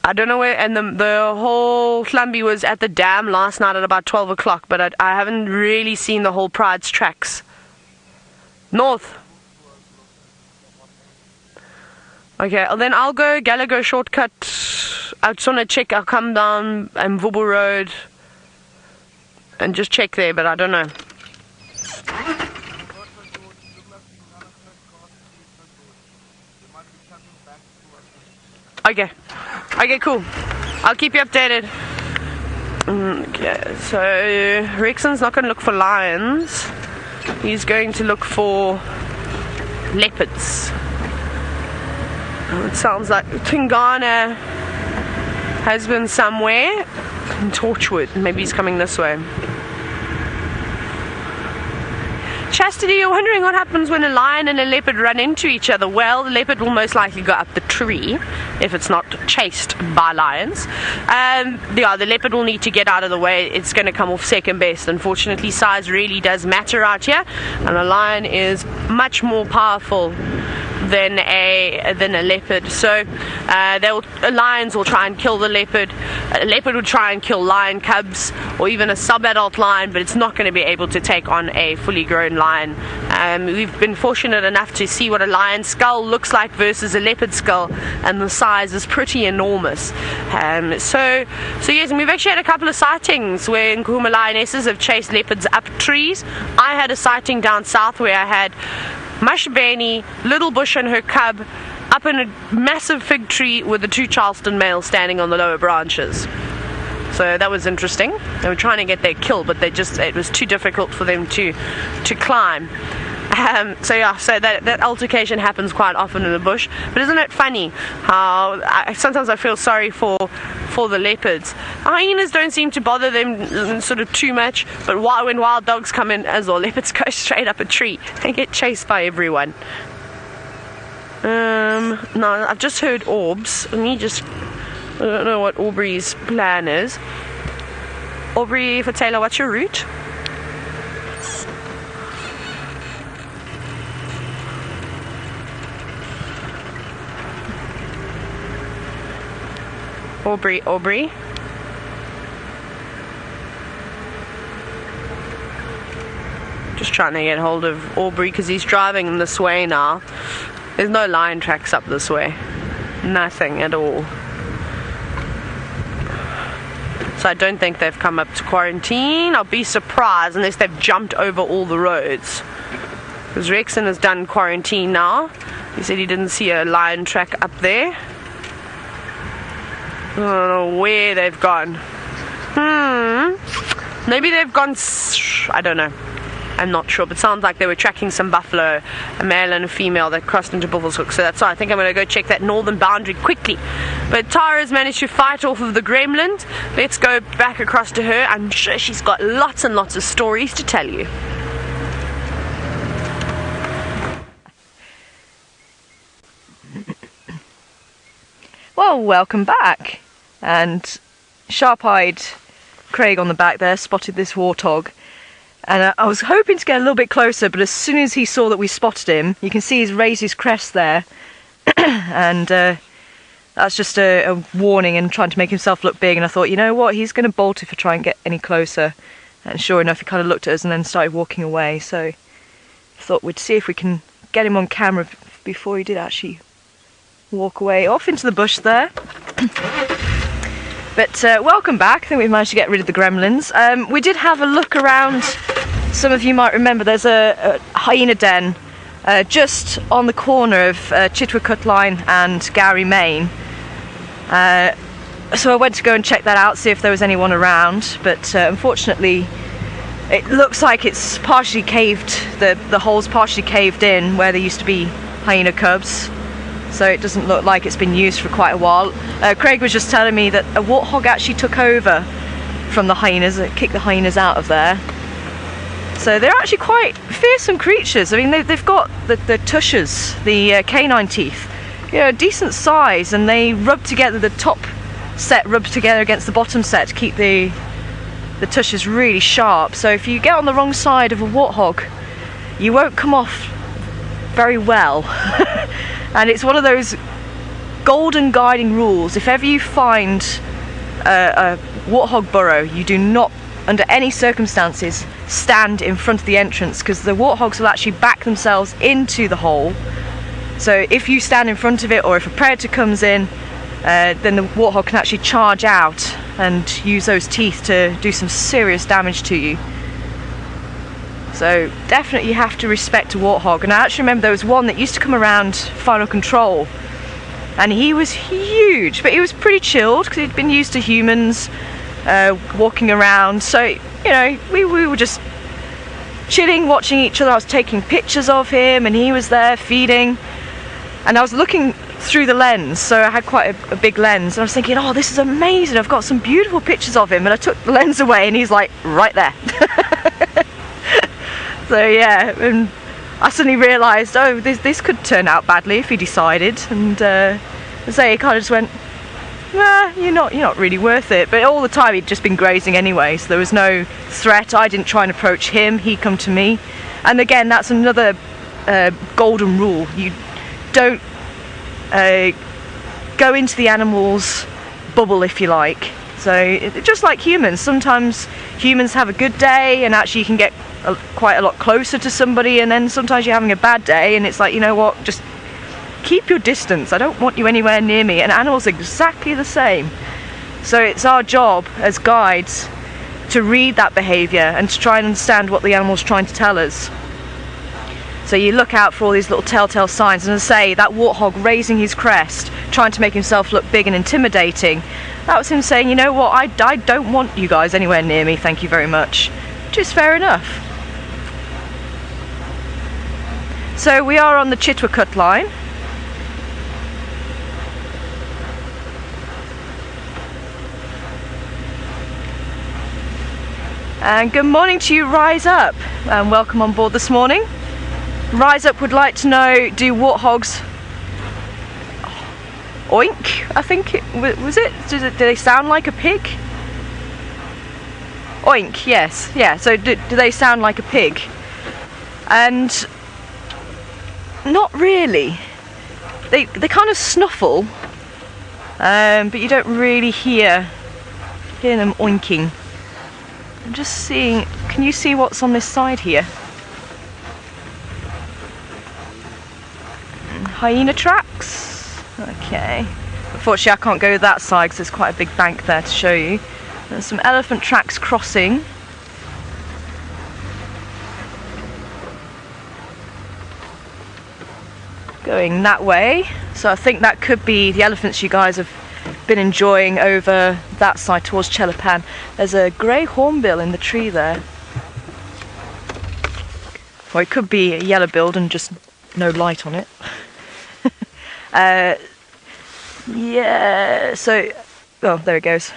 I don't know where, and the whole Klambi was at the dam last night at about 12 o'clock, but I haven't really seen the whole Pride's tracks. North. Okay, well then I'll go Gallagher shortcut. I just want to check. I'll come down Mvubu Road and just check there, but I don't know. Okay. Okay, cool. I'll keep you updated. Okay, so Rexon's not going to look for lions. He's going to look for leopards. It sounds like Tingana has been somewhere in Torchwood. Maybe he's coming this way. Chastity, you're wondering what happens when a lion and a leopard run into each other. Well, the leopard will most likely go up the tree if it's not chased by lions. Yeah, the leopard will need to get out of the way. It's going to come off second best. Unfortunately, size really does matter out here, and a lion is much more powerful than a leopard. So lions will try and kill the leopard. A leopard would try and kill lion cubs or even a sub-adult lion, but it's not going to be able to take on a fully grown lion. We've been fortunate enough to see what a lion skull looks like versus a leopard skull, and the size is pretty enormous. So yes, and we've actually had a couple of sightings where Nkuma lionesses have chased leopards up trees. I had a sighting down south where I had Mashbeni, Little Bush and her cub up in a massive fig tree with the two Charleston males standing on the lower branches. So that was interesting. They were trying to get their kill, but it was too difficult for them to climb. So that altercation happens quite often in the bush. But isn't it funny how sometimes I feel sorry for the leopards. Hyenas don't seem to bother them sort of too much, but when wild dogs come in as well, leopards go straight up a tree and get chased by everyone. No, I've just heard orbs. I don't know what Aubrey's plan is. Aubrey, for Taylor, what's your route? Aubrey. Just trying to get hold of Aubrey because he's driving this way now. There's no lion tracks up this way. Nothing at all. So I don't think they've come up to quarantine. I'll be surprised unless they've jumped over all the roads. Because Rexon has done quarantine now. He said he didn't see a lion track up there. I don't know where they've gone. Maybe they've gone... I don't know. I'm not sure, but it sounds like they were tracking some buffalo, a male and a female that crossed into Buffelshoek. So that's why I think I'm going to go check that northern boundary quickly. But Tara's managed to fight off of the gremlin. Let's go back across to her. I'm sure she's got lots and lots of stories to tell you. Well, welcome back. And sharp-eyed Craig on the back there spotted this warthog. And I was hoping to get a little bit closer, but as soon as he saw that we spotted him, you can see he's raised his crest there. And that's just a warning and trying to make himself look big. And I thought, you know what, he's going to bolt if I try and get any closer. And sure enough, he kind of looked at us and then started walking away. So I thought we'd see if we can get him on camera before he did actually walk away off into the bush there. But welcome back. I think we've managed to get rid of the gremlins. We did have a look around. Some of you might remember there's a hyena den just on the corner of Chitwa Cutline and Gary Main. So I went to go and check that out, see if there was anyone around. But unfortunately, it looks like it's partially caved. The hole's partially caved in where there used to be hyena cubs. So it doesn't look like it's been used for quite a while. Craig was just telling me that a warthog actually took over from the hyenas, kicked the hyenas out of there. So they're actually quite fearsome creatures. I mean, they've got the tushes, the canine teeth, decent size, and they rub together, the top set rubs together against the bottom set to keep the tushes really sharp. So if you get on the wrong side of a warthog, you won't come off very well. And it's one of those golden guiding rules. If ever you find a warthog burrow, you do not, under any circumstances, stand in front of the entrance, because the warthogs will actually back themselves into the hole. So if you stand in front of it, or if a predator comes in, then the warthog can actually charge out and use those teeth to do some serious damage to you. So definitely you have to respect a warthog. And I actually remember there was one that used to come around Final Control, and he was huge, but he was pretty chilled because he'd been used to humans walking around. So, you know, we were just chilling, watching each other. I was taking pictures of him and he was there feeding, and I was looking through the lens, so I had quite a big lens, and I was thinking, oh, this is amazing, I've got some beautiful pictures of him, and I took the lens away and he's like right there. So yeah, and I suddenly realised, oh, this could turn out badly if he decided, and so he kind of just went, nah, you're not really worth it. But all the time he'd just been grazing anyway, so there was no threat. I didn't try and approach him, he'd come to me. And again, that's another golden rule. You don't go into the animal's bubble, if you like. So just like humans, sometimes humans have a good day and actually you can get quite a lot closer to somebody, and then sometimes you're having a bad day and it's like, you know what, just keep your distance, I don't want you anywhere near me. And animals are exactly the same. So it's our job as guides to read that behaviour and to try and understand what the animal's trying to tell us. So you look out for all these little telltale signs, and as I say, that warthog raising his crest, trying to make himself look big and intimidating, that was him saying, you know what, I don't want you guys anywhere near me, thank you very much. Which is fair enough. So we are on the Chitwa cut line. And good morning to you, Rise Up, and welcome on board this morning. Rise Up would like to know, do warthogs oink, I think it was it? Do they sound like a pig? Oink, yes, yeah, so do they sound like a pig? And not really. They kind of snuffle, but you don't really hear them oinking. I'm just seeing, can you see what's on this side here? Hyena tracks. Okay. Unfortunately I can't go that side because there's quite a big bank there to show you. There's some elephant tracks crossing. Going that way. So I think that could be the elephants you guys have been enjoying over that side towards Chelapan. There's a grey hornbill in the tree there. Or it could be a yellow-billed and just no light on it. Yeah, so, oh, there it goes.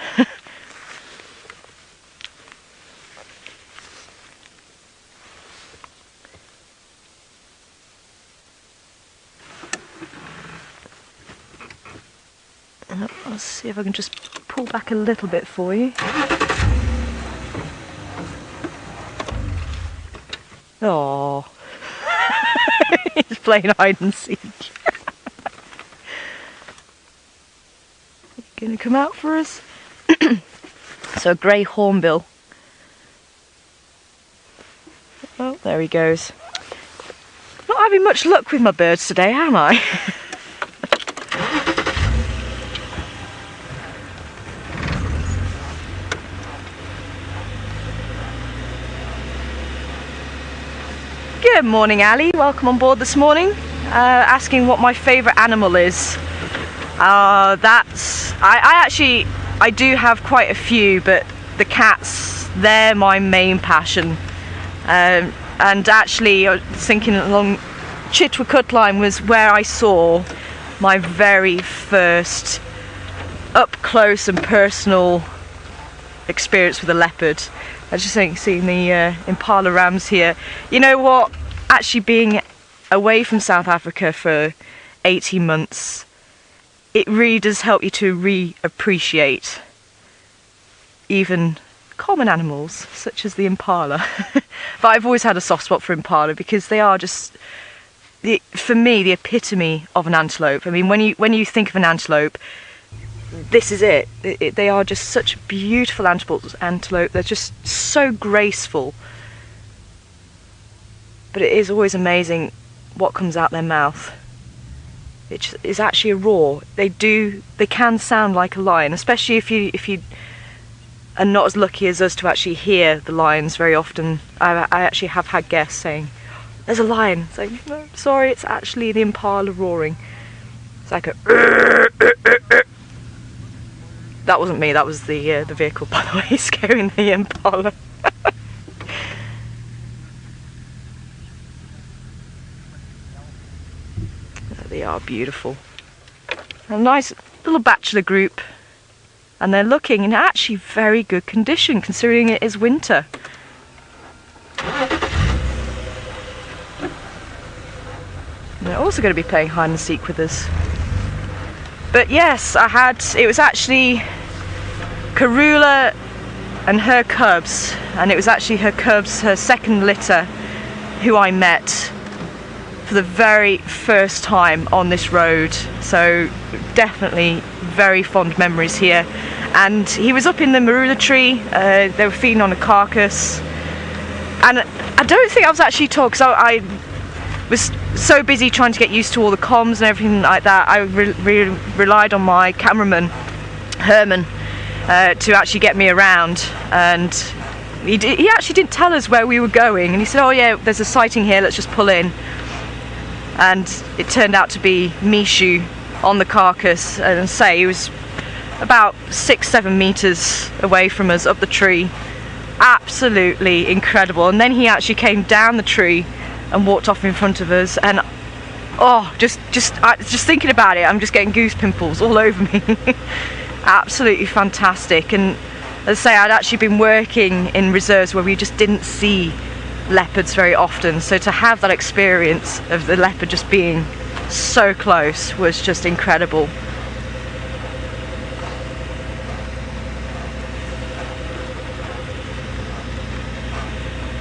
I'll see if I can just pull back a little bit for you. Oh, he's playing hide and seek. Gonna come out for us. So a grey hornbill. Oh, there he goes. Not having much luck with my birds today, am I? Good morning, Ali. Welcome on board this morning. Asking what my favourite animal is. I do have quite a few, but the cats, they're my main passion. And actually, I was thinking along Chitwa cut line was where I saw my very first up close and personal experience with a leopard. I was just think seeing the impala rams here. You know what? Actually being away from South Africa for 18 months, it really does help you to re-appreciate even common animals such as the impala. But I've always had a soft spot for impala because they are just, for me, the epitome of an antelope. I mean, when you think of an antelope, this is it. They are just such beautiful antelope. They're just so graceful. But it is always amazing what comes out their mouth. It is actually a roar. They can sound like a lion, especially if you and not as lucky as us to actually hear the lions very often. I actually have had guests saying, "There's a lion." It's like, no, sorry, it's actually the impala roaring. It's like a... That wasn't me, that was the vehicle, by the way, scaring the impala. They are beautiful. A nice little bachelor group, and they're looking in actually very good condition considering it is winter. And they're also going to be playing hide and seek with us. But yes, it was actually Karula and her cubs, and it was actually her cubs, her second litter, who I met for the very first time on this road. So definitely very fond memories here. And he was up in the marula tree, they were feeding on a carcass, and I don't think I was actually told, because I was so busy trying to get used to all the comms and everything like that. I relied on my cameraman Herman to actually get me around, and he actually didn't tell us where we were going, and he said, "Oh yeah, there's a sighting here, let's just pull in." And it turned out to be Mishu on the carcass, and say he was about 6-7 meters away from us up the tree. Absolutely incredible. And then he actually came down the tree and walked off in front of us, and oh, just thinking about it, I'm just getting goose pimples all over me. Absolutely fantastic. And as I say, I'd actually been working in reserves where we just didn't see leopards very often, so to have that experience of the leopard just being so close was just incredible.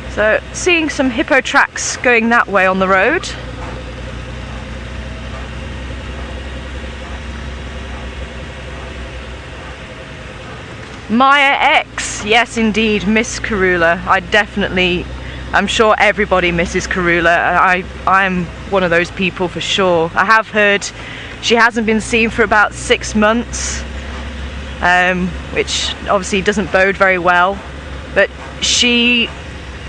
So seeing some hippo tracks going that way on the road. Maya X, yes indeed, miss Karula. I'm sure everybody misses Karula. I'm one of those people for sure. I have heard she hasn't been seen for about 6 months, which obviously doesn't bode very well. But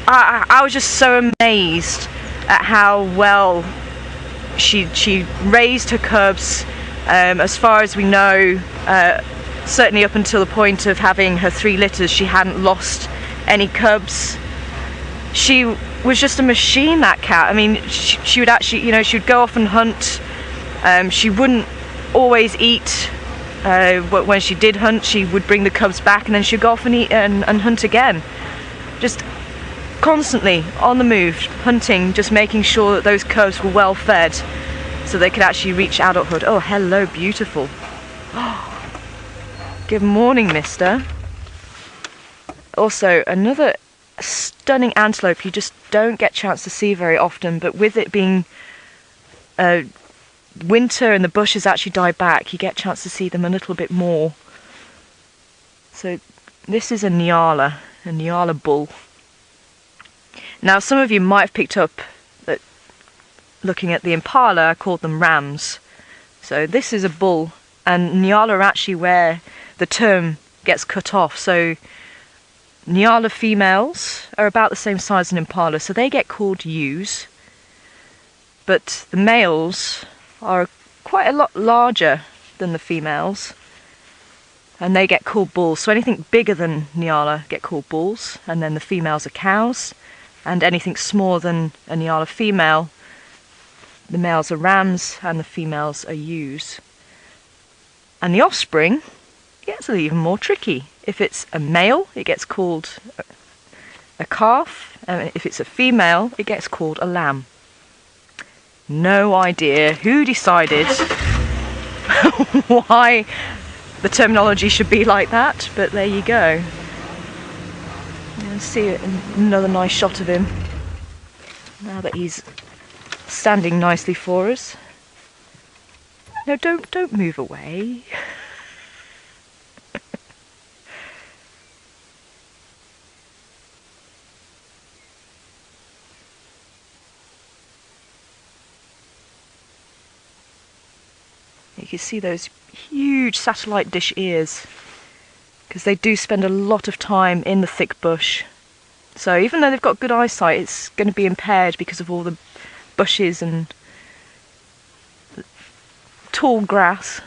I was just so amazed at how well she raised her cubs. As far as we know, certainly up until the point of having her 3 litters, she hadn't lost any cubs. She was just a machine, that cat. I mean, she would actually, she would go off and hunt. She wouldn't always eat. But when she did hunt, she would bring the cubs back, and then she'd go off and eat and hunt again. Just constantly on the move, hunting, just making sure that those cubs were well fed so they could actually reach adulthood. Oh, hello, beautiful. Good morning, mister. Also, another stunning antelope you just don't get a chance to see very often, but with it being winter and the bushes actually die back, you get a chance to see them a little bit more. So this is a Nyala bull. Now some of you might have picked up that looking at the impala, I called them rams. So this is a bull, and Nyala are actually where the term gets cut off. So Nyala females are about the same size as an impala, so they get called ewes. But the males are quite a lot larger than the females, and they get called bulls. So anything bigger than Nyala get called bulls, and then the females are cows, and anything smaller than a Nyala female, the males are rams and the females are ewes. And the offspring gets even more tricky. If it's a male, it gets called a calf, and if it's a female, it gets called a lamb. No idea who decided why the terminology should be like that, but there you go. You'll see another nice shot of him now that he's standing nicely for us. No, don't move away. You can see those huge satellite dish ears because they do spend a lot of time in the thick bush. So even though they've got good eyesight, it's going to be impaired because of all the bushes and tall grass.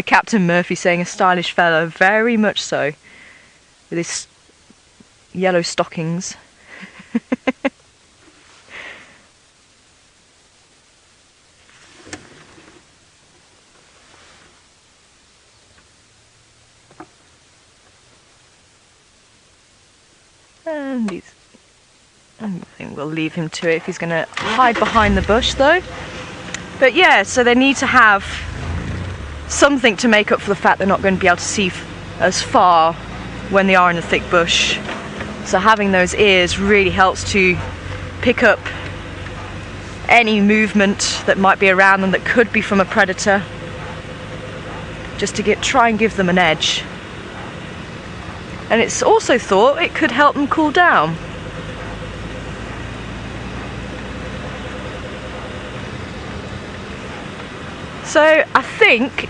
Captain Murphy saying a stylish fellow, very much so, with his yellow stockings. And I think we'll leave him to it if he's going to hide behind the bush though. But yeah, so they need to have something to make up for the fact they're not going to be able to see as far when they are in the thick bush. So having those ears really helps to pick up any movement that might be around them that could be from a predator, just to try and give them an edge. And it's also thought it could help them cool down. So I think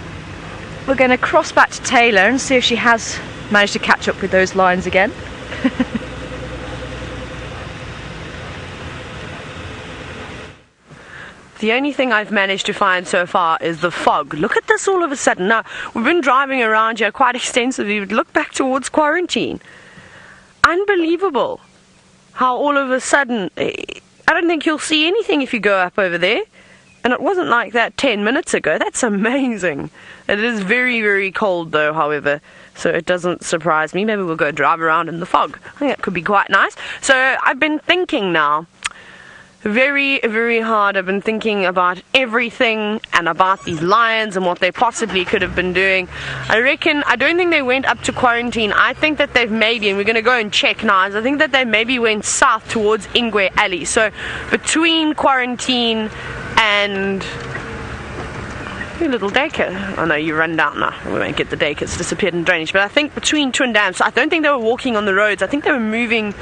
we're going to cross back to Taylor and see if she has managed to catch up with those lions again. The only thing I've managed to find so far is the fog. Look at this all of a sudden. Now, we've been driving around here quite extensively, but look back towards quarantine. Unbelievable how all of a sudden, I don't think you'll see anything if you go up over there. And it wasn't like that 10 minutes ago. That's amazing. It is very, very cold though, however, so it doesn't surprise me. Maybe we'll go drive around in the fog. I think that could be quite nice. So I've been thinking now, very, very hard. I've been thinking about everything and about these lions and what they possibly could have been doing. I don't think they went up to quarantine. I think that they've maybe, and we're going to go and check now, I think that they maybe went south towards Ingwe Alley. So between quarantine and your little daycare. Oh no, you run down now. We won't get the daycare, it's disappeared in drainage. But I think between Twin Dams, so I don't think they were walking on the roads. I think they were moving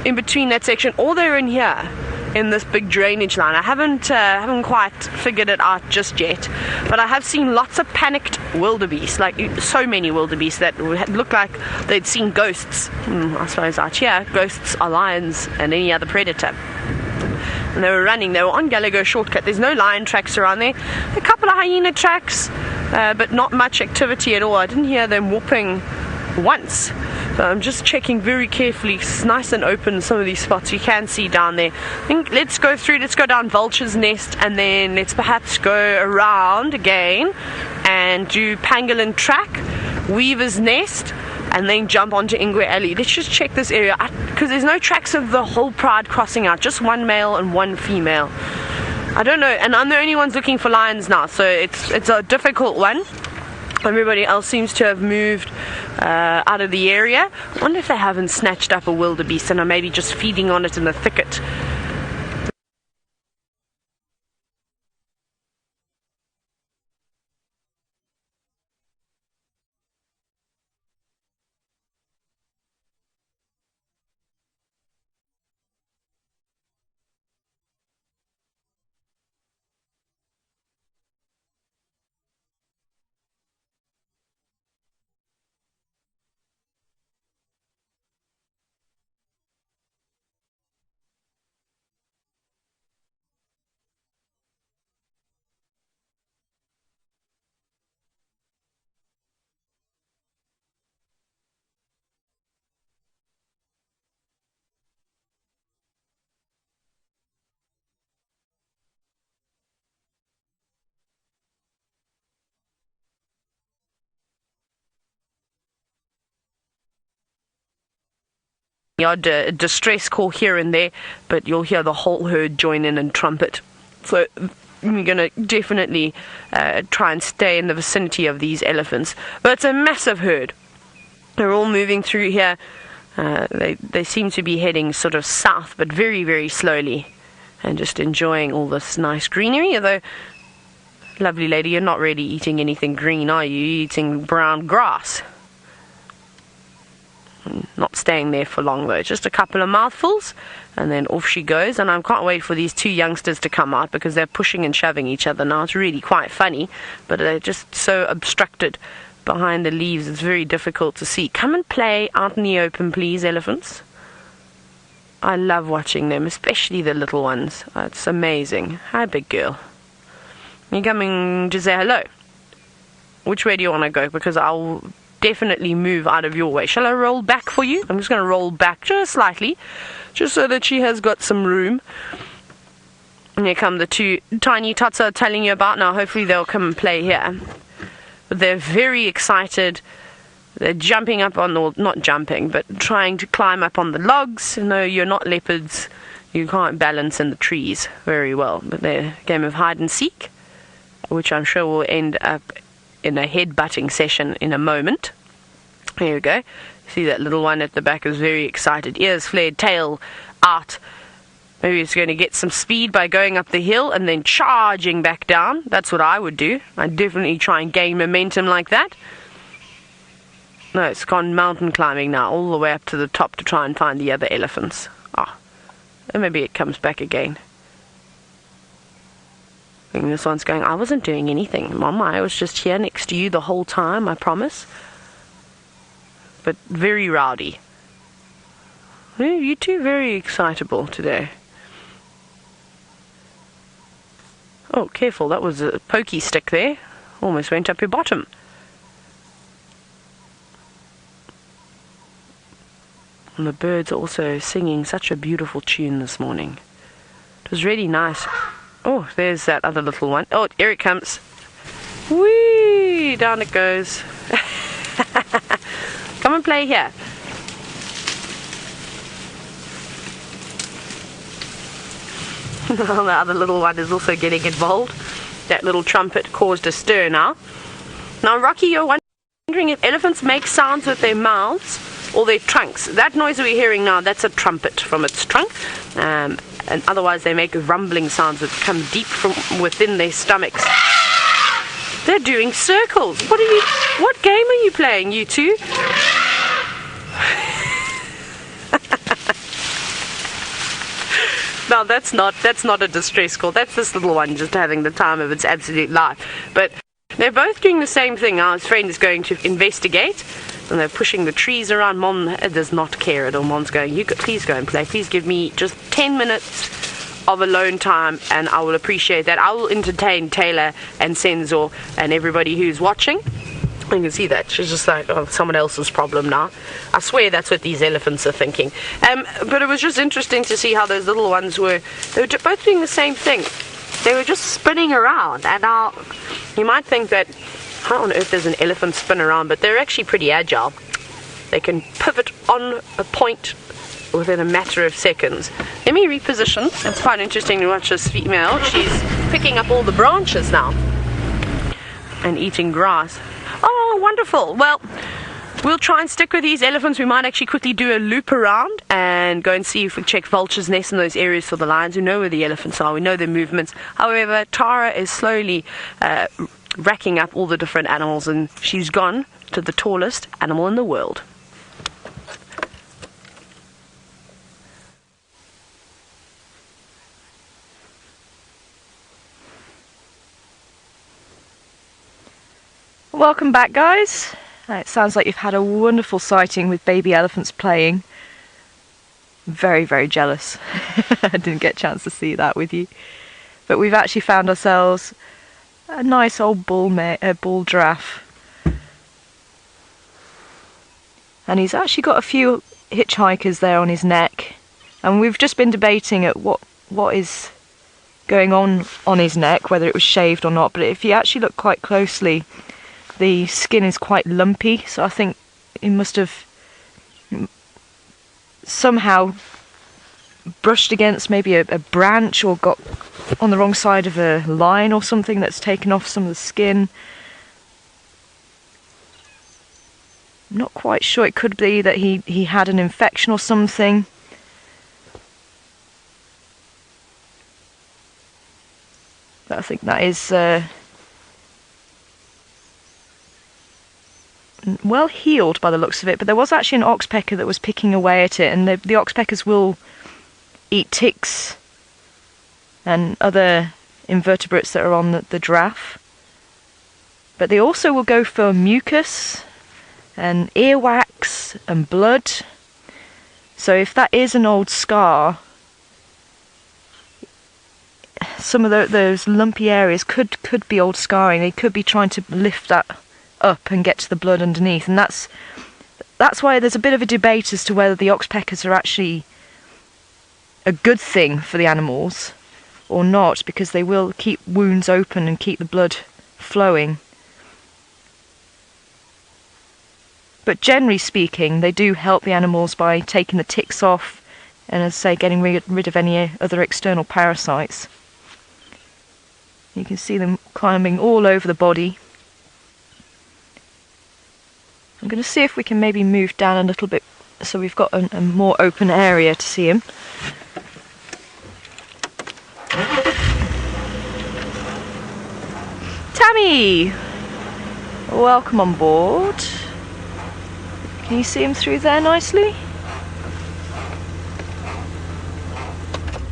in between that section, or they're in here in this big drainage line. I haven't quite figured it out just yet, but I have seen lots of panicked wildebeest, like so many wildebeest that look like they'd seen ghosts. I suppose out here, ghosts are lions and any other predator. And they were running, they were on Gallagher Shortcut. There's no lion tracks around there. A couple of hyena tracks, but not much activity at all. I didn't hear them whooping once. So I'm just checking very carefully. It's nice and open, some of these spots you can see down there. I think let's go down Vulture's Nest, and then let's perhaps go around again and do Pangolin Track, Weaver's Nest, and then jump onto Ingwe Alley. Let's just check this area, because there's no tracks of the whole pride crossing out, just one male and one female. I don't know, and I'm the only one's looking for lions now, so it's a difficult one. Everybody else seems to have moved out of the area. I wonder if they haven't snatched up a wildebeest and are maybe just feeding on it in the thicket. Odd distress call here and there, but you'll hear the whole herd join in and trumpet. So we're going to definitely try and stay in the vicinity of these elephants. But it's a massive herd. They're all moving through here. They seem to be heading sort of south, but very, very slowly, and just enjoying all this nice greenery. Although, lovely lady, you're not really eating anything green, are you? You're eating brown grass. Not staying there for long though, just a couple of mouthfuls and then off she goes. And I can't wait for these two youngsters to come out because they're pushing and shoving each other now. It's really quite funny, but they're just so obstructed behind the leaves, it's very difficult to see. Come and play out in the open, please, elephants. I love watching them, especially the little ones. It's amazing. Hi, big girl. You're coming to say hello. Which way do you want to go? Because I'll definitely move out of your way. Shall I roll back for you? I'm just going to roll back just slightly, just so that she has got some room. And here come the two tiny tots I'm telling you about now. Hopefully they'll come and play here. But they're very excited. They're jumping up on the, not jumping, but trying to climb up on the logs. No, you're not leopards. You can't balance in the trees very well. But they're a game of hide and seek, which I'm sure will end up in a head-butting session in a moment. Here we go. See that little one at the back is very excited. Ears flared, tail out. Maybe it's going to get some speed by going up the hill and then charging back down. That's what I would do. I'd definitely try and gain momentum like that. No, it's gone mountain climbing now, all the way up to the top to try and find the other elephants. And maybe it comes back again. And this one's going, I wasn't doing anything, Mom. I was just here next to you the whole time, I promise. But very rowdy. You two very excitable today. Oh, careful, that was a pokey stick there. Almost went up your bottom. And the birds are also singing such a beautiful tune this morning. It was really nice. Oh, there's that other little one. Oh, here it comes. Whee! Down it goes. Come and play here. The other little one is also getting involved. That little trumpet caused a stir now. Now, Rocky, you're wondering if elephants make sounds with their mouths or their trunks. That noise we're hearing now, that's a trumpet from its trunk. And otherwise they make rumbling sounds that come deep from within their stomachs. They're doing circles. What game are you playing, you two? No, that's not a distress call. That's this little one just having the time of its absolute life. But they're both doing the same thing. Now his friend is going to investigate, and they're pushing the trees around. Mom does not care at all. Mom's going, please go and play. Please give me just 10 minutes of alone time, and I will appreciate that. I will entertain Taylor and Senzor and everybody who's watching. You can see that. She's just like, oh, someone else's problem now. I swear that's what these elephants are thinking. But it was just interesting to see how those little ones they were both doing the same thing. They were just spinning around. And now, you might think that, how on earth does an elephant spin around? But they're actually pretty agile. They can pivot on a point within a matter of seconds. Let me reposition. It's quite interesting to watch this female. She's picking up all the branches now and eating grass. Oh, wonderful. Well, we'll try and stick with these elephants. We might actually quickly do a loop around and go and see if we check vultures' nests in those areas for the lions. We know where the elephants are. We know their movements. However, Tara is slowly racking up all the different animals, and she's gone to the tallest animal in the world. Welcome back, guys. It sounds like you've had a wonderful sighting with baby elephants playing. Very, very jealous. I didn't get a chance to see that with you. But we've actually found ourselves a nice old bull giraffe. And he's actually got a few hitchhikers there on his neck. And we've just been debating at what is going on his neck, whether it was shaved or not. But if you actually look quite closely, the skin is quite lumpy, so I think he must have somehow brushed against maybe a branch or got on the wrong side of a line or something that's taken off some of the skin. I'm not quite sure. It could be that he had an infection or something. But I think that is well healed by the looks of it, but there was actually an oxpecker that was picking away at it, and the oxpeckers will eat ticks and other invertebrates that are on the giraffe. But they also will go for mucus and earwax and blood. So if that is an old scar, some of those lumpy areas could be old scarring. They could be trying to lift that up and get to the blood underneath, and that's why there's a bit of a debate as to whether the oxpeckers are actually a good thing for the animals or not, because they will keep wounds open and keep the blood flowing. But generally speaking, they do help the animals by taking the ticks off and, as I say, getting rid of any other external parasites. You can see them climbing all over the body. I'm going to see if we can maybe move down a little bit so we've got a more open area to see him. Tammy! Welcome on board. Can you see him through there nicely?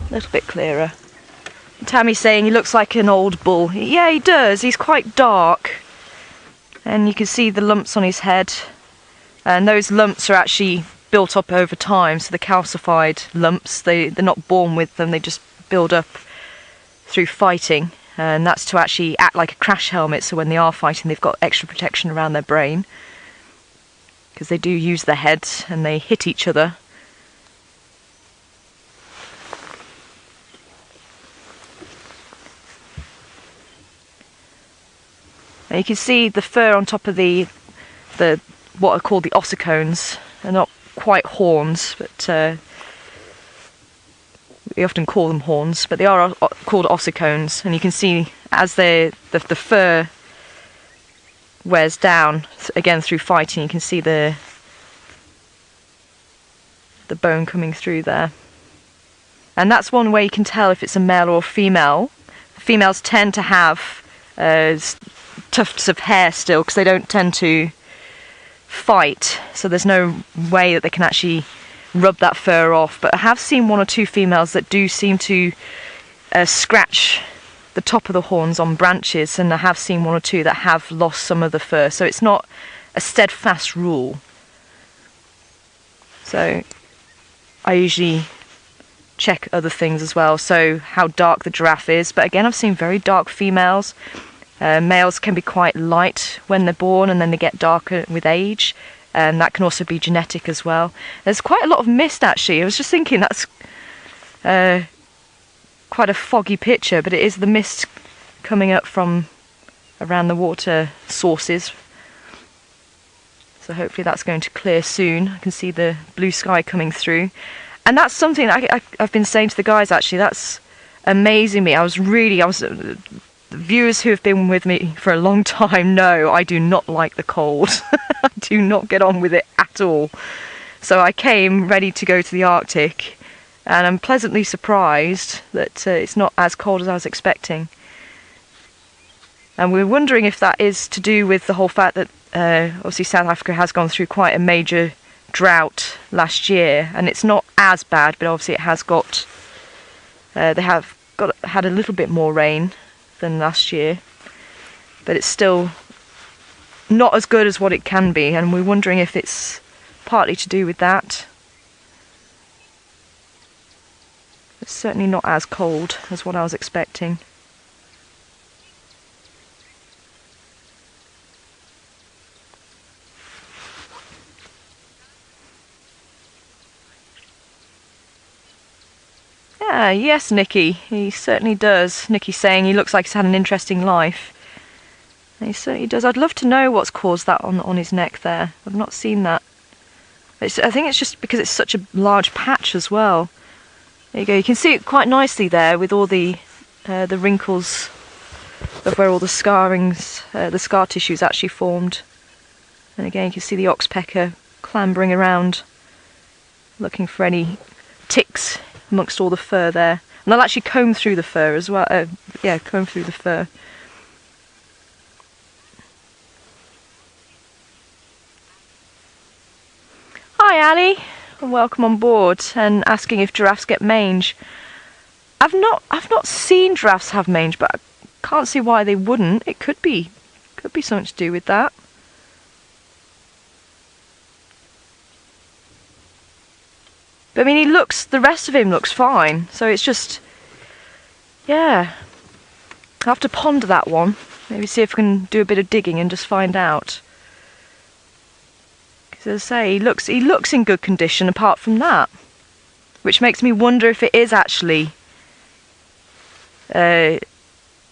A little bit clearer. Tammy's saying he looks like an old bull. Yeah, he does. He's quite dark. And you can see the lumps on his head. And those lumps are actually built up over time, so the calcified lumps, they're not born with them, they just build up through fighting. And that's to actually act like a crash helmet, so when they are fighting they've got extra protection around their brain. Because they do use their heads and they hit each other. And you can see the fur on top of the what are called the ossicones. They're not quite horns, but we often call them horns, but they are called ossicones. And you can see as the fur wears down, again through fighting, you can see the bone coming through there. And that's one way you can tell if it's a male or a female. Females tend to have tufts of hair still, because they don't tend to fight, so there's no way that they can actually rub that fur off. But I have seen one or two females that do seem to scratch the top of the horns on branches, and I have seen one or two that have lost some of the fur, so it's not a steadfast rule. So I usually check other things as well, so how dark the giraffe is. But again, I've seen very dark females. Males can be quite light when they're born, and then they get darker with age, and that can also be genetic as well. There's quite a lot of mist actually. I was just thinking that's quite a foggy picture, but it is the mist coming up from around the water sources. So hopefully that's going to clear soon. I can see the blue sky coming through, and that's something I've been saying to the guys actually. That's amazing me. The viewers who have been with me for a long time know I do not like the cold. I do not get on with it at all. So I came ready to go to the Arctic, and I'm pleasantly surprised that it's not as cold as I was expecting. And we're wondering if that is to do with the whole fact that obviously South Africa has gone through quite a major drought last year, and it's not as bad, but obviously it has got had a little bit more rain than last year, but it's still not as good as what it can be, and we're wondering if it's partly to do with that. It's certainly not as cold as what I was expecting. Ah, yes, Nicky, he certainly does. Nicky's saying he looks like he's had an interesting life. And he certainly does. I'd love to know what's caused that on his neck there. I've not seen that. I think it's just because it's such a large patch as well. There you go. You can see it quite nicely there with all the wrinkles of where all the scarrings, the scar tissue's actually formed. And again, you can see the oxpecker clambering around, looking for any ticks amongst all the fur there. And they'll actually comb through the fur as well. Yeah, comb through the fur. Hi Ali, and welcome on board, and asking if giraffes get mange. I've not seen giraffes have mange, but I can't see why they wouldn't. It could be something to do with that. But I mean, the rest of him looks fine, so it's just, yeah. I'll have to ponder that one. Maybe see if we can do a bit of digging and just find out. Because as I say, he looks in good condition apart from that. Which makes me wonder if it is actually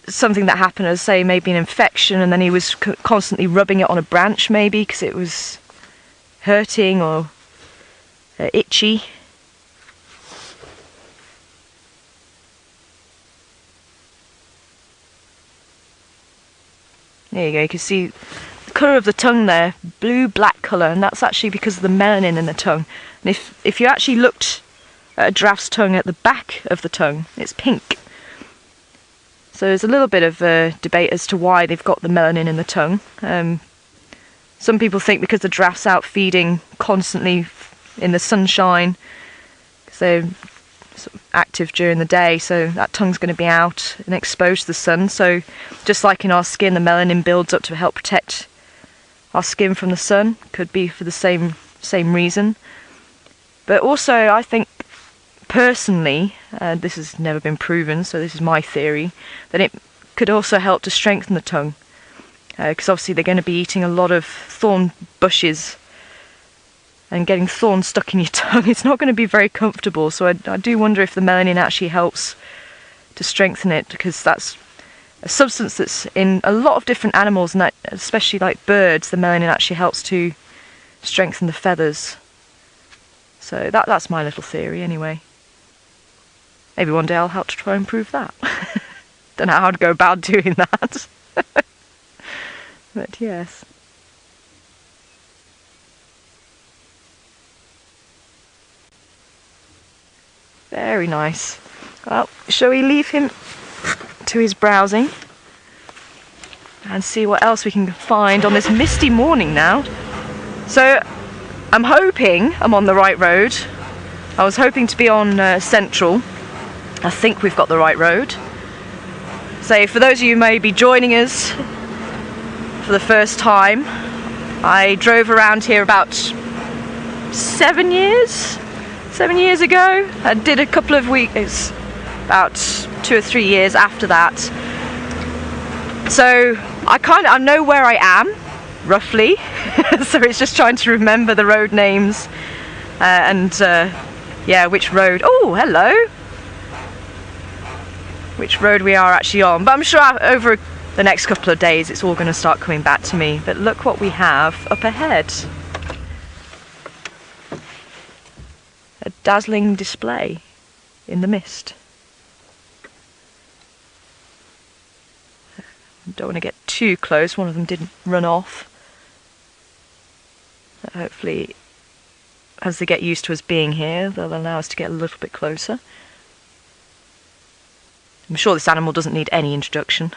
something that happened, as say, maybe an infection, and then he was constantly rubbing it on a branch maybe because it was hurting or itchy. There you go, you can see the colour of the tongue there, blue-black colour, and that's actually because of the melanin in the tongue. And if you actually looked at a giraffe's tongue at the back of the tongue, it's pink. So there's a little bit of debate as to why they've got the melanin in the tongue. Some people think because the giraffe's out feeding constantly in the sunshine, because they're sort of active during the day, so that tongue's going to be out and exposed to the sun. So just like in our skin, the melanin builds up to help protect our skin from the sun. Could be for the same reason. But also, I think personally, this has never been proven, so this is my theory, that it could also help to strengthen the tongue, because obviously they're going to be eating a lot of thorn bushes, and getting thorns stuck in your tongue, it's not going to be very comfortable. So I do wonder if the melanin actually helps to strengthen it, because that's a substance that's in a lot of different animals, and that, especially like birds, the melanin actually helps to strengthen the feathers. So that's my little theory anyway. Maybe one day I'll help to try and prove that. Don't know how to go about doing that. But yes. Very nice. Well, shall we leave him to his browsing and see what else we can find on this misty morning now? So I'm hoping I'm on the right road. I was hoping to be on Central. I think we've got the right road. So for those of you who may be joining us for the first time, I drove around here about 7 years ago. I did a couple of weeks, about 2 or 3 years after that. So I know where I am, roughly. So it's just trying to remember the road names and yeah, which road. Oh, hello. Which road we are actually on. But I'm sure over the next couple of days it's all going to start coming back to me. But look what we have up ahead. A dazzling display in the mist. Don't want to get too close. One of them didn't run off. Hopefully, as they get used to us being here, they'll allow us to get a little bit closer. I'm sure this animal doesn't need any introduction.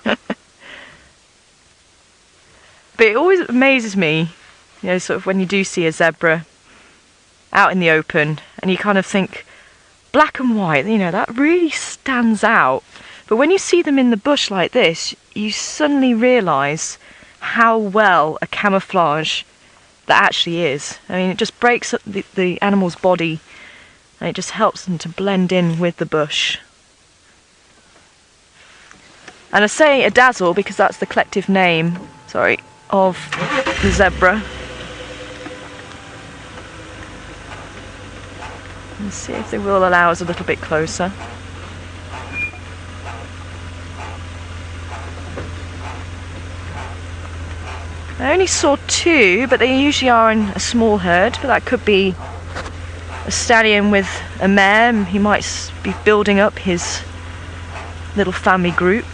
But it always amazes me, you know, sort of when you do see a zebra out in the open and you kind of think, black and white, you know, that really stands out. But when you see them in the bush like this, you suddenly realise how well a camouflage that actually is. I mean, it just breaks up the animal's body, and it just helps them to blend in with the bush. And I say a dazzle because that's the collective name, of the zebra. Let's see if they will allow us a little bit closer. I only saw 2, but they usually are in a small herd, but that could be a stallion with a mare. He might be building up his little family group.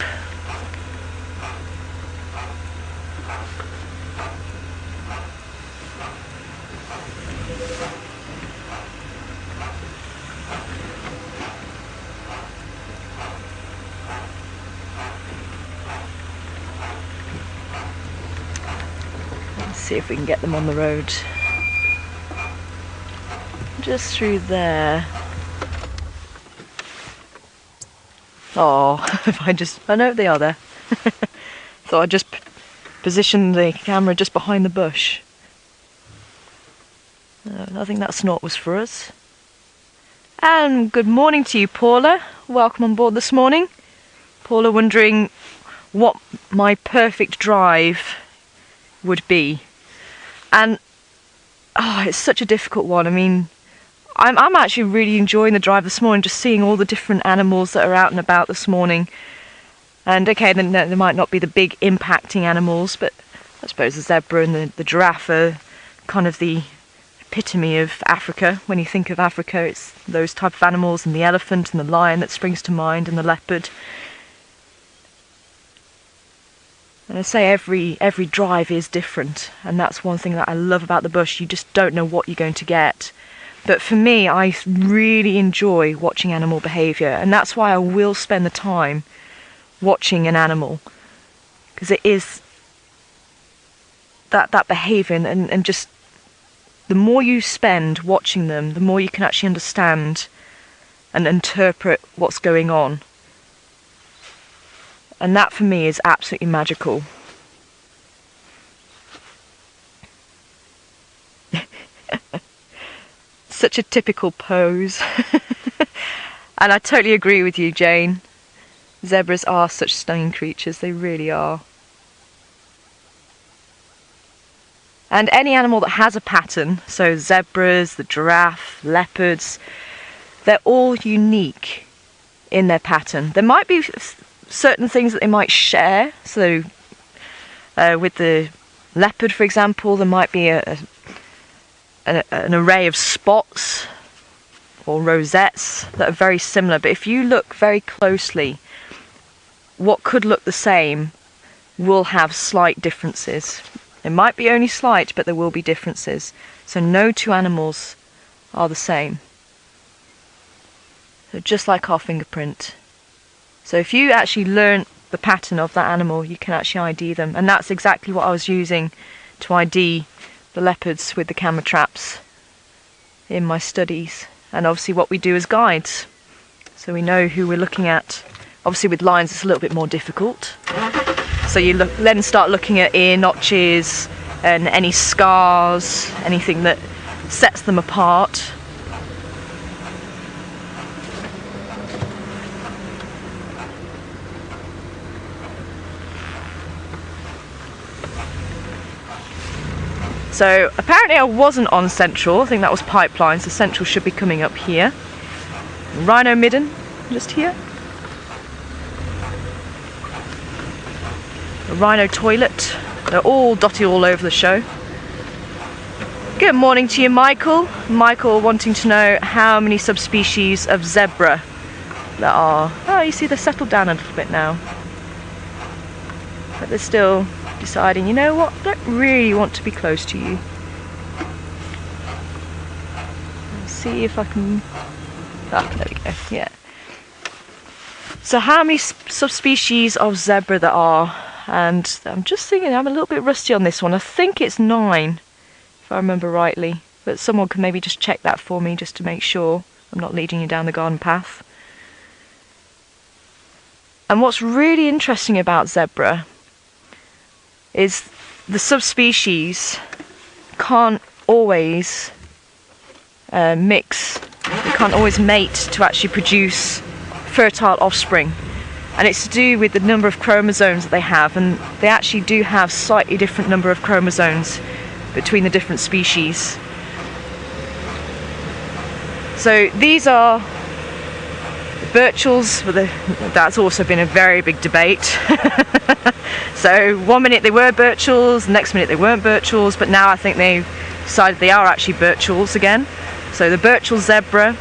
See if we can get them on the road. just through there. Oh, I know they are there. Thought I'd just position the camera just behind the bush. I think that snort was for us. And good morning to you, Paula. Welcome on board this morning. Paula wondering what my perfect drive would be. And it's such a difficult one. I mean, I'm actually really enjoying the drive this morning, just seeing all the different animals that are out and about this morning. And okay, then there might not be the big impacting animals, but I suppose the zebra and the giraffe are kind of the epitome of Africa. When you think of Africa, it's those type of animals, and the elephant and the lion that springs to mind, and the leopard. And I say every drive is different, and that's one thing that I love about the bush. You just don't know what you're going to get. But for me, I really enjoy watching animal behaviour, and that's why I will spend the time watching an animal, because it is that behaviour, and just the more you spend watching them, the more you can actually understand and interpret what's going on. And that for me is absolutely magical. Such a typical pose. And I totally agree with you, Jane. Zebras are such stunning creatures, they really are. And any animal that has a pattern, so zebras, the giraffe, leopards, they're all unique in their pattern. There might be certain things that they might share. So with the leopard, for example, there might be an array of spots or rosettes that are very similar. But if you look very closely, what could look the same will have slight differences. It might be only slight, but there will be differences. So no two animals are the same. So just like our fingerprint. So if you actually learn the pattern of that animal, you can actually ID them. And that's exactly what I was using to ID the leopards with the camera traps in my studies. And obviously what we do as guides. So we know who we're looking at. Obviously with lions it's a little bit more difficult. So you then start looking at ear notches and any scars, anything that sets them apart. So apparently I wasn't on Central, I think that was Pipeline, so Central should be coming up here. Rhino midden, just here. A rhino toilet, they're all dotted all over the show. Good morning to you, Michael. Michael wanting to know how many subspecies of zebra there are. Oh, you see they're settled down a little bit now. But they're still deciding, you know what, I don't really want to be close to you. Let's see if I can... Ah, there we go, yeah. So how many subspecies of zebra there are? And I'm just thinking, I'm a little bit rusty on this one. I think it's 9, if I remember rightly. But someone can maybe just check that for me, just to make sure I'm not leading you down the garden path. And what's really interesting about zebra is the subspecies can't always mix. They can't always mate to actually produce fertile offspring. And it's to do with the number of chromosomes that they have, and they actually do have slightly different number of chromosomes between the different species. So these are birchals, that's also been a very big debate. So one minute they were birchals, the next minute they weren't birchals, but now I think they've decided they are actually birchals again. So the birchal zebra,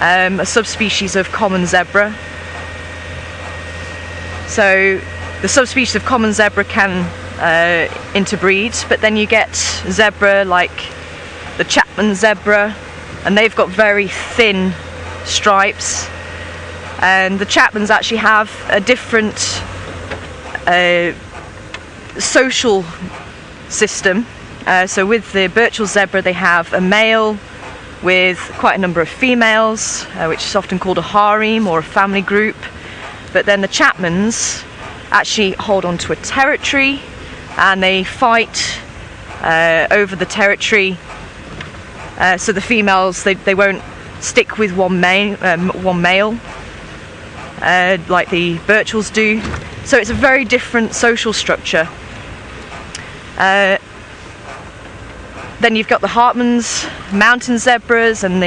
a subspecies of common zebra. So the subspecies of common zebra can interbreed, but then you get zebra like the Chapman zebra, and they've got very thin stripes. And the Chapmans actually have a different social system. So with the birchal zebra they have a male with quite a number of females, which is often called a harem or a family group. But then the Chapmans actually hold on to a territory, and they fight over the territory. So the females, they won't stick with one male like the Birchells do. So it's a very different social structure. Then you've got the Hartmans, mountain zebras, and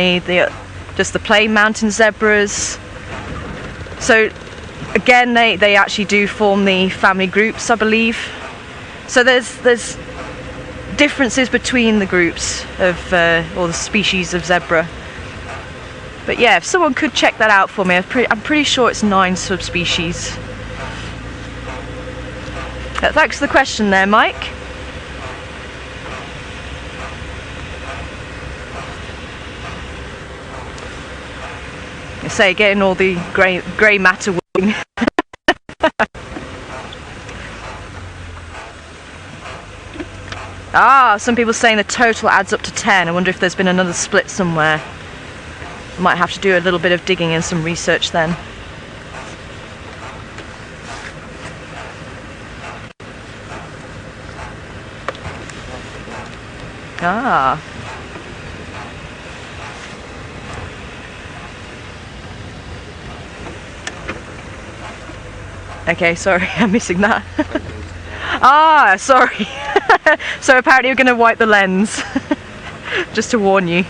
just the plain mountain zebras. So again, they actually do form the family groups, I believe. So there's differences between the groups of or the species of zebra. But yeah, if someone could check that out for me, I'm pretty sure it's 9 subspecies. Thanks for the question there, Mike. I say, getting all the grey matter wing. Some people saying the total adds up to 10. I wonder if there's been another split somewhere. I might have to do a little bit of digging and some research then. Okay, sorry, I'm missing that. Sorry. So apparently we're going to wipe the lens. Just to warn you.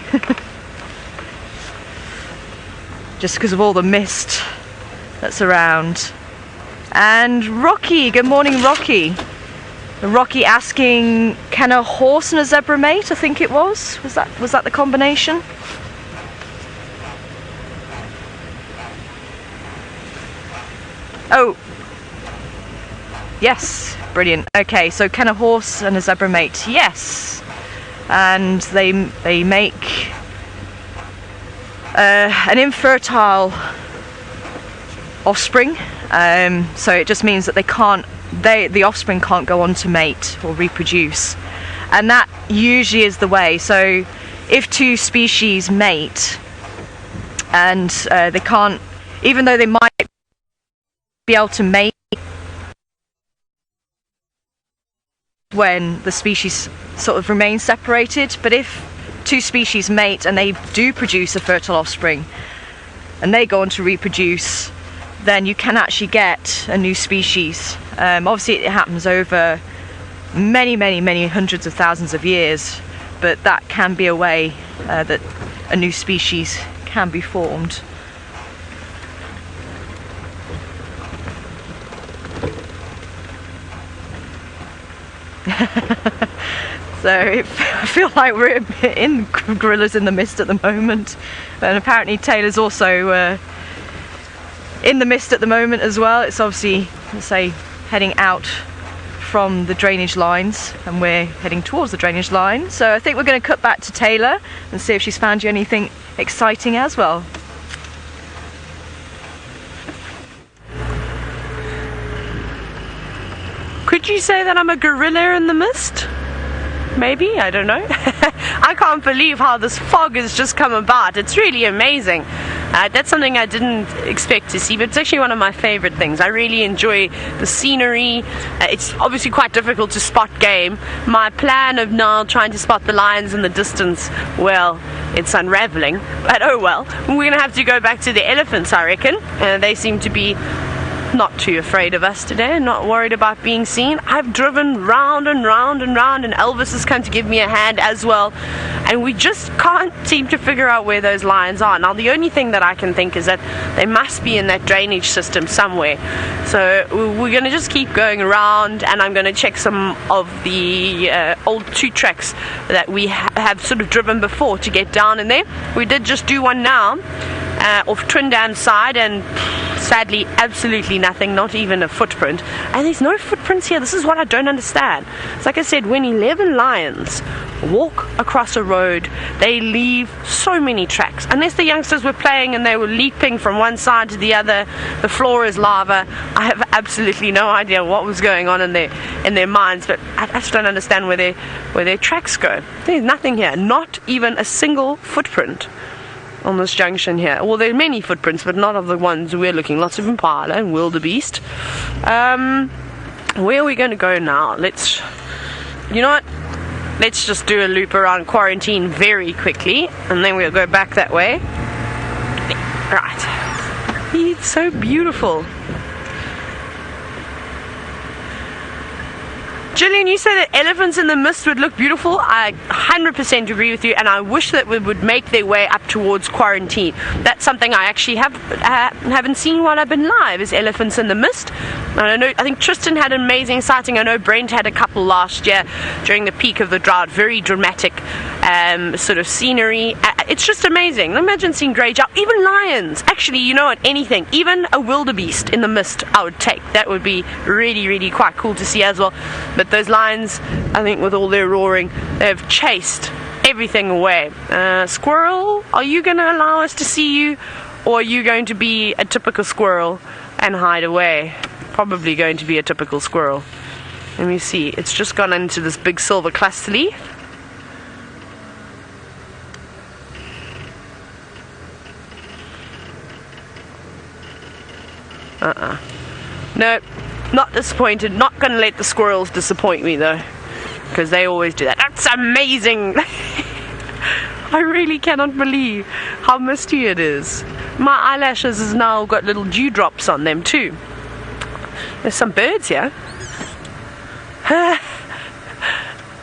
Just because of all the mist that's around. And Rocky, good morning Rocky. Rocky asking, can a horse and a zebra mate? I think it was. Was that the combination? Oh. Yes, brilliant. Okay, so can a horse and a zebra mate? Yes. And they make an infertile offspring. So it just means that the offspring can't go on to mate or reproduce. And that usually is the way. So if 2 species mate and they can't, even though they might be able to mate when the species sort of remain separated, but if 2 species mate and they do produce a fertile offspring and they go on to reproduce, then you can actually get a new species. Obviously it happens over many hundreds of thousands of years, but that can be a way that a new species can be formed. So I feel like we're in Gorillas in the Mist at the moment, and apparently Taylor's also in the mist at the moment as well. It's obviously, let's say, heading out from the drainage lines, and we're heading towards the drainage line. So I think we're going to cut back to Taylor and see if she's found you anything exciting as well. Could you say that I'm a gorilla in the mist? Maybe, I don't know. I can't believe how this fog has just come about. It's really amazing. That's something I didn't expect to see, but it's actually one of my favorite things. I really enjoy the scenery. It's obviously quite difficult to spot game. My plan of now trying to spot the lions in the distance, well, it's unraveling, but oh well. We're gonna have to go back to the elephants, I reckon. They seem to be not too afraid of us today, not worried about being seen. I've driven round and round and round, and Elvis has come to give me a hand as well, and we just can't seem to figure out where those lions are. Now the only thing that I can think is that they must be in that drainage system somewhere, so we're going to just keep going around, and I'm going to check some of the old 2 tracks that we have sort of driven before to get down in there. We did just do one now, off Twin Dam side, and sadly absolutely nothing, not even a footprint. And there's no footprints here. This is what I don't understand. It's like I said, when 11 lions walk across a road, they leave so many tracks. Unless the youngsters were playing and they were leaping from one side to the other, the floor is lava. I have absolutely no idea what was going on in their minds, but I just don't understand where their tracks go. There's nothing here, not even a single footprint on this junction here. Well, there are many footprints, but not of the ones we're looking. Lots of impala and wildebeest. Where are we going to go now? You know what? Let's just do a loop around Quarantine very quickly, and then we'll go back that way. Right. It's so beautiful. Gillian, you say that elephants in the mist would look beautiful. I 100% agree with you, and I wish that we would make their way up towards Quarantine. That's something I actually haven't seen while I've been live, is elephants in the mist. And I think Tristan had an amazing sighting. I know Brent had a couple last year during the peak of the drought. Very dramatic sort of scenery. It's just amazing. Imagine seeing grey jackal, even lions. Actually, you know what, anything, even a wildebeest in the mist I would take. That would be really, really quite cool to see as well. But those lions, I think with all their roaring, they've chased everything away. Squirrel, are you going to allow us to see you, or are you going to be a typical squirrel and hide away? Probably going to be a typical squirrel. Let me see, it's just gone into this big silver cluster leaf. Nope, not disappointed. Not going to let the squirrels disappoint me though, because they always do that. That's amazing. I really cannot believe how misty it is. My eyelashes has now got little dewdrops on them too. There's some birds here.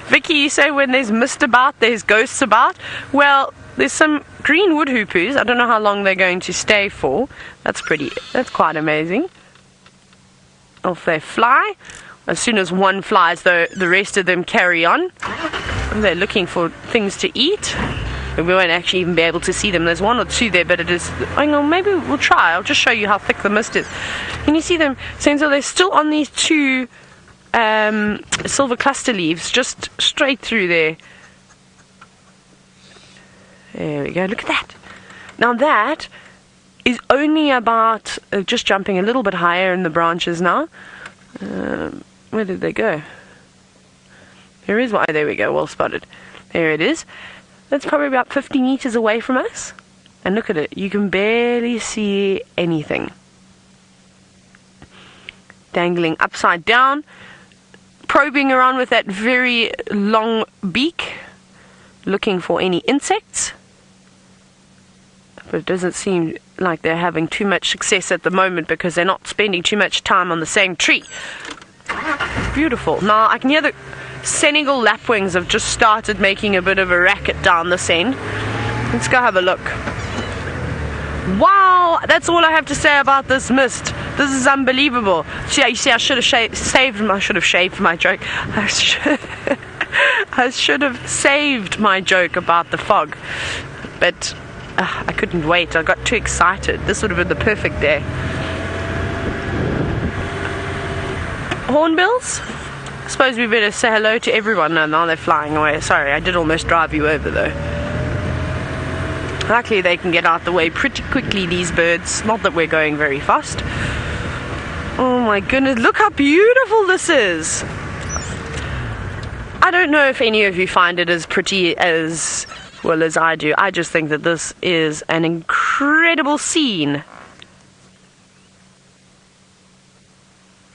Vicky, you say when there's mist about, there's ghosts about. Well, there's some green wood hoopers. I don't know how long they're going to stay for. That's quite amazing. Off they fly. As soon as one flies, though, the rest of them carry on. They're looking for things to eat. We won't actually even be able to see them. There's one or two there, but it is... Hang on, maybe we'll try. I'll just show you how thick the mist is. Can you see them? So they're still on these two silver cluster leaves, just straight through there. There we go. Look at that. Now that is only about... just jumping a little bit higher in the branches now. Where did they go? There is one. Oh, there we go. Well spotted. There it is. That's probably about 50 meters away from us. And look at it. You can barely see anything. Dangling upside down. Probing around with that very long beak. Looking for any insects. But it doesn't seem like they're having too much success at the moment, because they're not spending too much time on the same tree. Beautiful. Now I can hear the Senegal lapwings have just started making a bit of a racket down this end. Let's go have a look. Wow, that's all I have to say about this mist. This is unbelievable. See, you see, I should have shaved my joke. I should have saved my joke about the fog, but I couldn't wait. I got too excited. This would have been the perfect day. Hornbills? I suppose we better say hello to everyone. No, now they're flying away. Sorry, I did almost drive you over though. Luckily they can get out the way pretty quickly, these birds. Not that we're going very fast. Oh my goodness, look how beautiful this is. I don't know if any of you find it as pretty as well as I do. I just think that this is an incredible scene.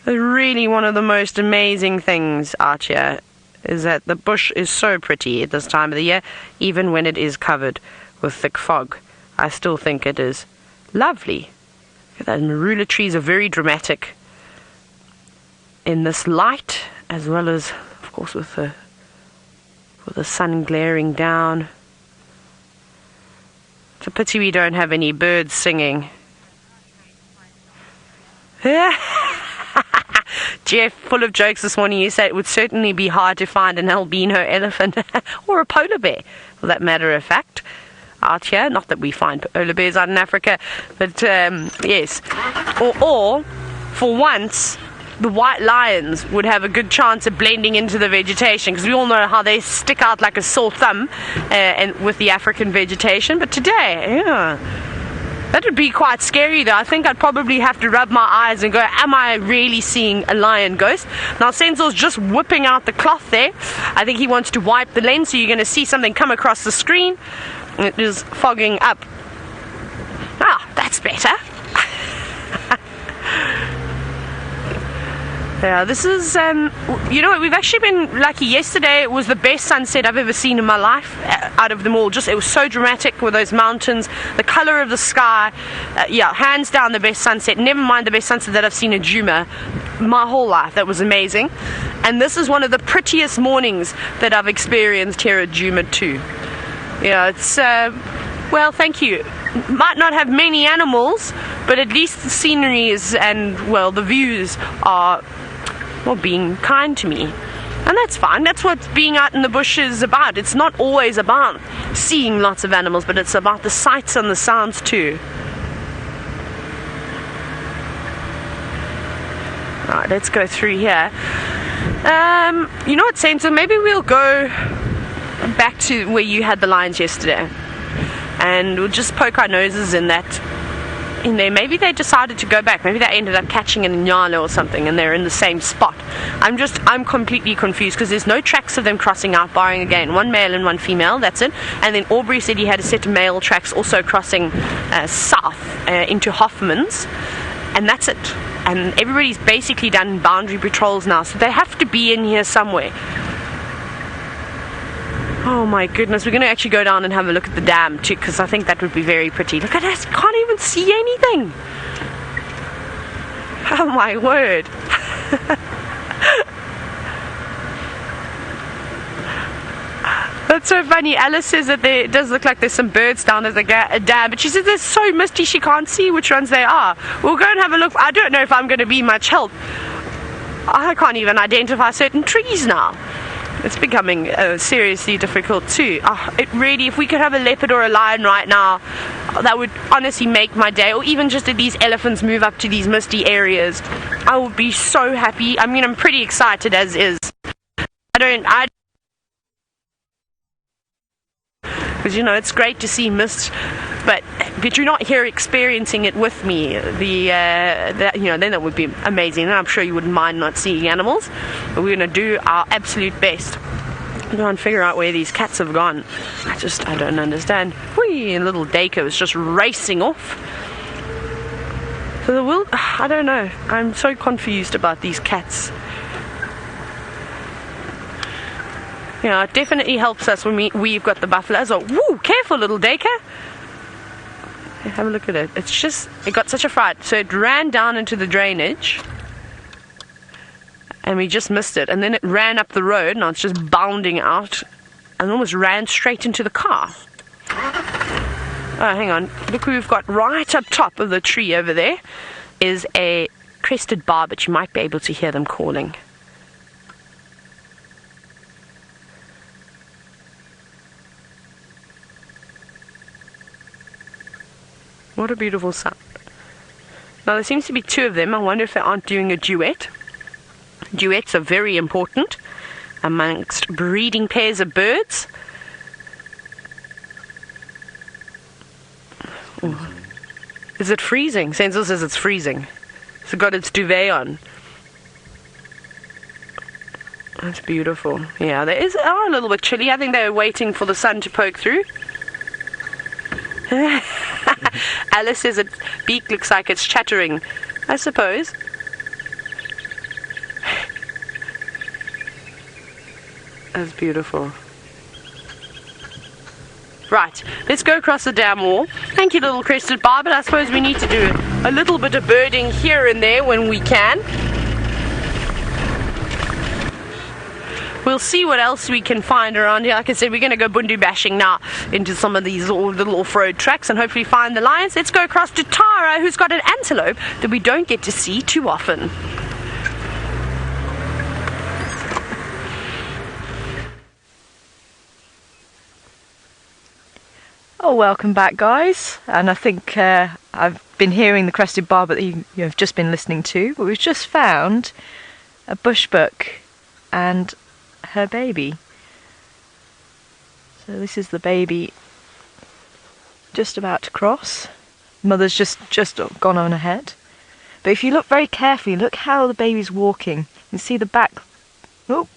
Really one of the most amazing things out here is that the bush is so pretty at this time of the year, even when it is covered with thick fog. I still think it is lovely. The marula trees are very dramatic in this light, as well as, of course, with the sun glaring down. It's a pity we don't have any birds singing. Jeff, full of jokes this morning, you say it would certainly be hard to find an albino elephant or a polar bear, for that matter of fact. out here. Not that we find polar bears out in Africa, but yes. Or for once, the white lions would have a good chance of blending into the vegetation, because we all know how they stick out like a sore thumb and with the African vegetation. But today, that would be quite scary though. I think I'd probably have to rub my eyes and go, am I really seeing a lion ghost? Now Sensor's just whipping out the cloth there. I think he wants to wipe the lens, so you're going to see something come across the screen. It is fogging up. Ah, that's better. Yeah, this is, you know what, we've actually been lucky. Yesterday was the best sunset I've ever seen in my life, out of them all. Just, it was so dramatic with those mountains, the colour of the sky. Yeah, hands down the best sunset. Never mind the best sunset that I've seen in Djuma my whole life. That was amazing. And this is one of the prettiest mornings that I've experienced here at Djuma too. Yeah, it's, well, thank you. Might not have many animals, but at least the scenery is, and, well, the views are, well, being kind to me. And that's fine. That's what being out in the bush is about. It's not always about seeing lots of animals, but it's about the sights and the sounds too. Alright, let's go through here. You know what, Sensor? Maybe we'll go back to where you had the lions yesterday, and we'll just poke our noses in there. Maybe they decided to go back. Maybe they ended up catching an nyala or something, and they're in the same spot. I'm completely confused, because there's no tracks of them crossing out, barring again one male and one female. That's it. And then Aubrey said he had a set of male tracks also crossing south into Hoffman's, and that's it. And everybody's basically done boundary patrols now, so they have to be in here somewhere. Oh my goodness, we're going to actually go down and have a look at the dam too, because I think that would be very pretty. Look at that, can't even see anything. Oh my word. That's so funny. Alice says that it does look like there's some birds down at the dam, but she says it's so misty she can't see which ones they are. We'll go and have a look. I don't know if I'm going to be much help. I can't even identify certain trees now. It's becoming seriously difficult too. It really, if we could have a leopard or a lion right now, that would honestly make my day. Or even just that these elephants move up to these misty areas, I would be so happy. I mean, I'm pretty excited as is. Because, you know, it's great to see mist, but you're not here experiencing it with me. You know, then that would be amazing. And I'm sure you wouldn't mind not seeing animals. But we're going to do our absolute best to try and figure out where these cats have gone. I don't understand. Whee! And little Dacre was just racing off. So I don't know. I'm so confused about these cats. You know, it definitely helps us when we've got the buffaloes. Oh, woo! Careful, little Dacre. Have a look at it. It got such a fright. So it ran down into the drainage, and we just missed it. And then it ran up the road. Now it's just bounding out, and almost ran straight into the car. Oh, hang on. Look who we've got right up top of the tree over there. Is a crested barbet. You might be able to hear them calling. What a beautiful sound. Now there seems to be two of them. I wonder if they aren't doing a duet. Duets are very important amongst breeding pairs of birds. Oh. Is it freezing? Sensor says it's freezing. It's got its duvet on. That's beautiful. Yeah, they are a little bit chilly. I think they were waiting for the sun to poke through. Alice says its beak looks like it's chattering. I suppose. That's beautiful. Right, let's go across the dam wall. Thank you, little crested barbet. I suppose we need to do a little bit of birding here and there when we can. We'll see what else we can find around here. Like I said, we're going to go bundu bashing now into some of these little off-road tracks and hopefully find the lions. Let's go across to Tara, who's got an antelope that we don't get to see too often. Well, welcome back, guys. And I think I've been hearing the crested barb that you have just been listening to, but we've just found a bushbuck and her baby. So this is the baby just about to cross. Mother's just gone on ahead. But if you look very carefully, look how the baby's walking. You can see the back. Oh.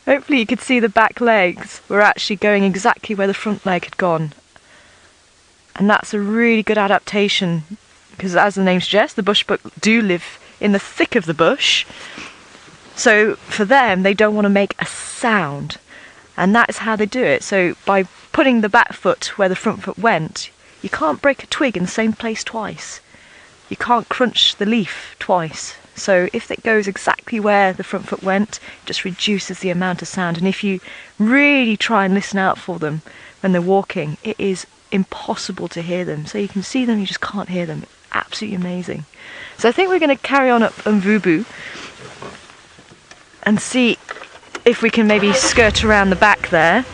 Hopefully you could see the back legs were actually going exactly where the front leg had gone. And that's a really good adaptation, because as the name suggests, the bushbuck do live in the thick of the bush. So for them, they don't want to make a sound. And that is how they do it. So by putting the back foot where the front foot went, you can't break a twig in the same place twice. You can't crunch the leaf twice. So if it goes exactly where the front foot went, it just reduces the amount of sound. And if you really try and listen out for them when they're walking, it is impossible to hear them. So you can see them, you just can't hear them. Absolutely amazing. So I think we're going to carry on up Mvubu and see if we can maybe skirt around the back there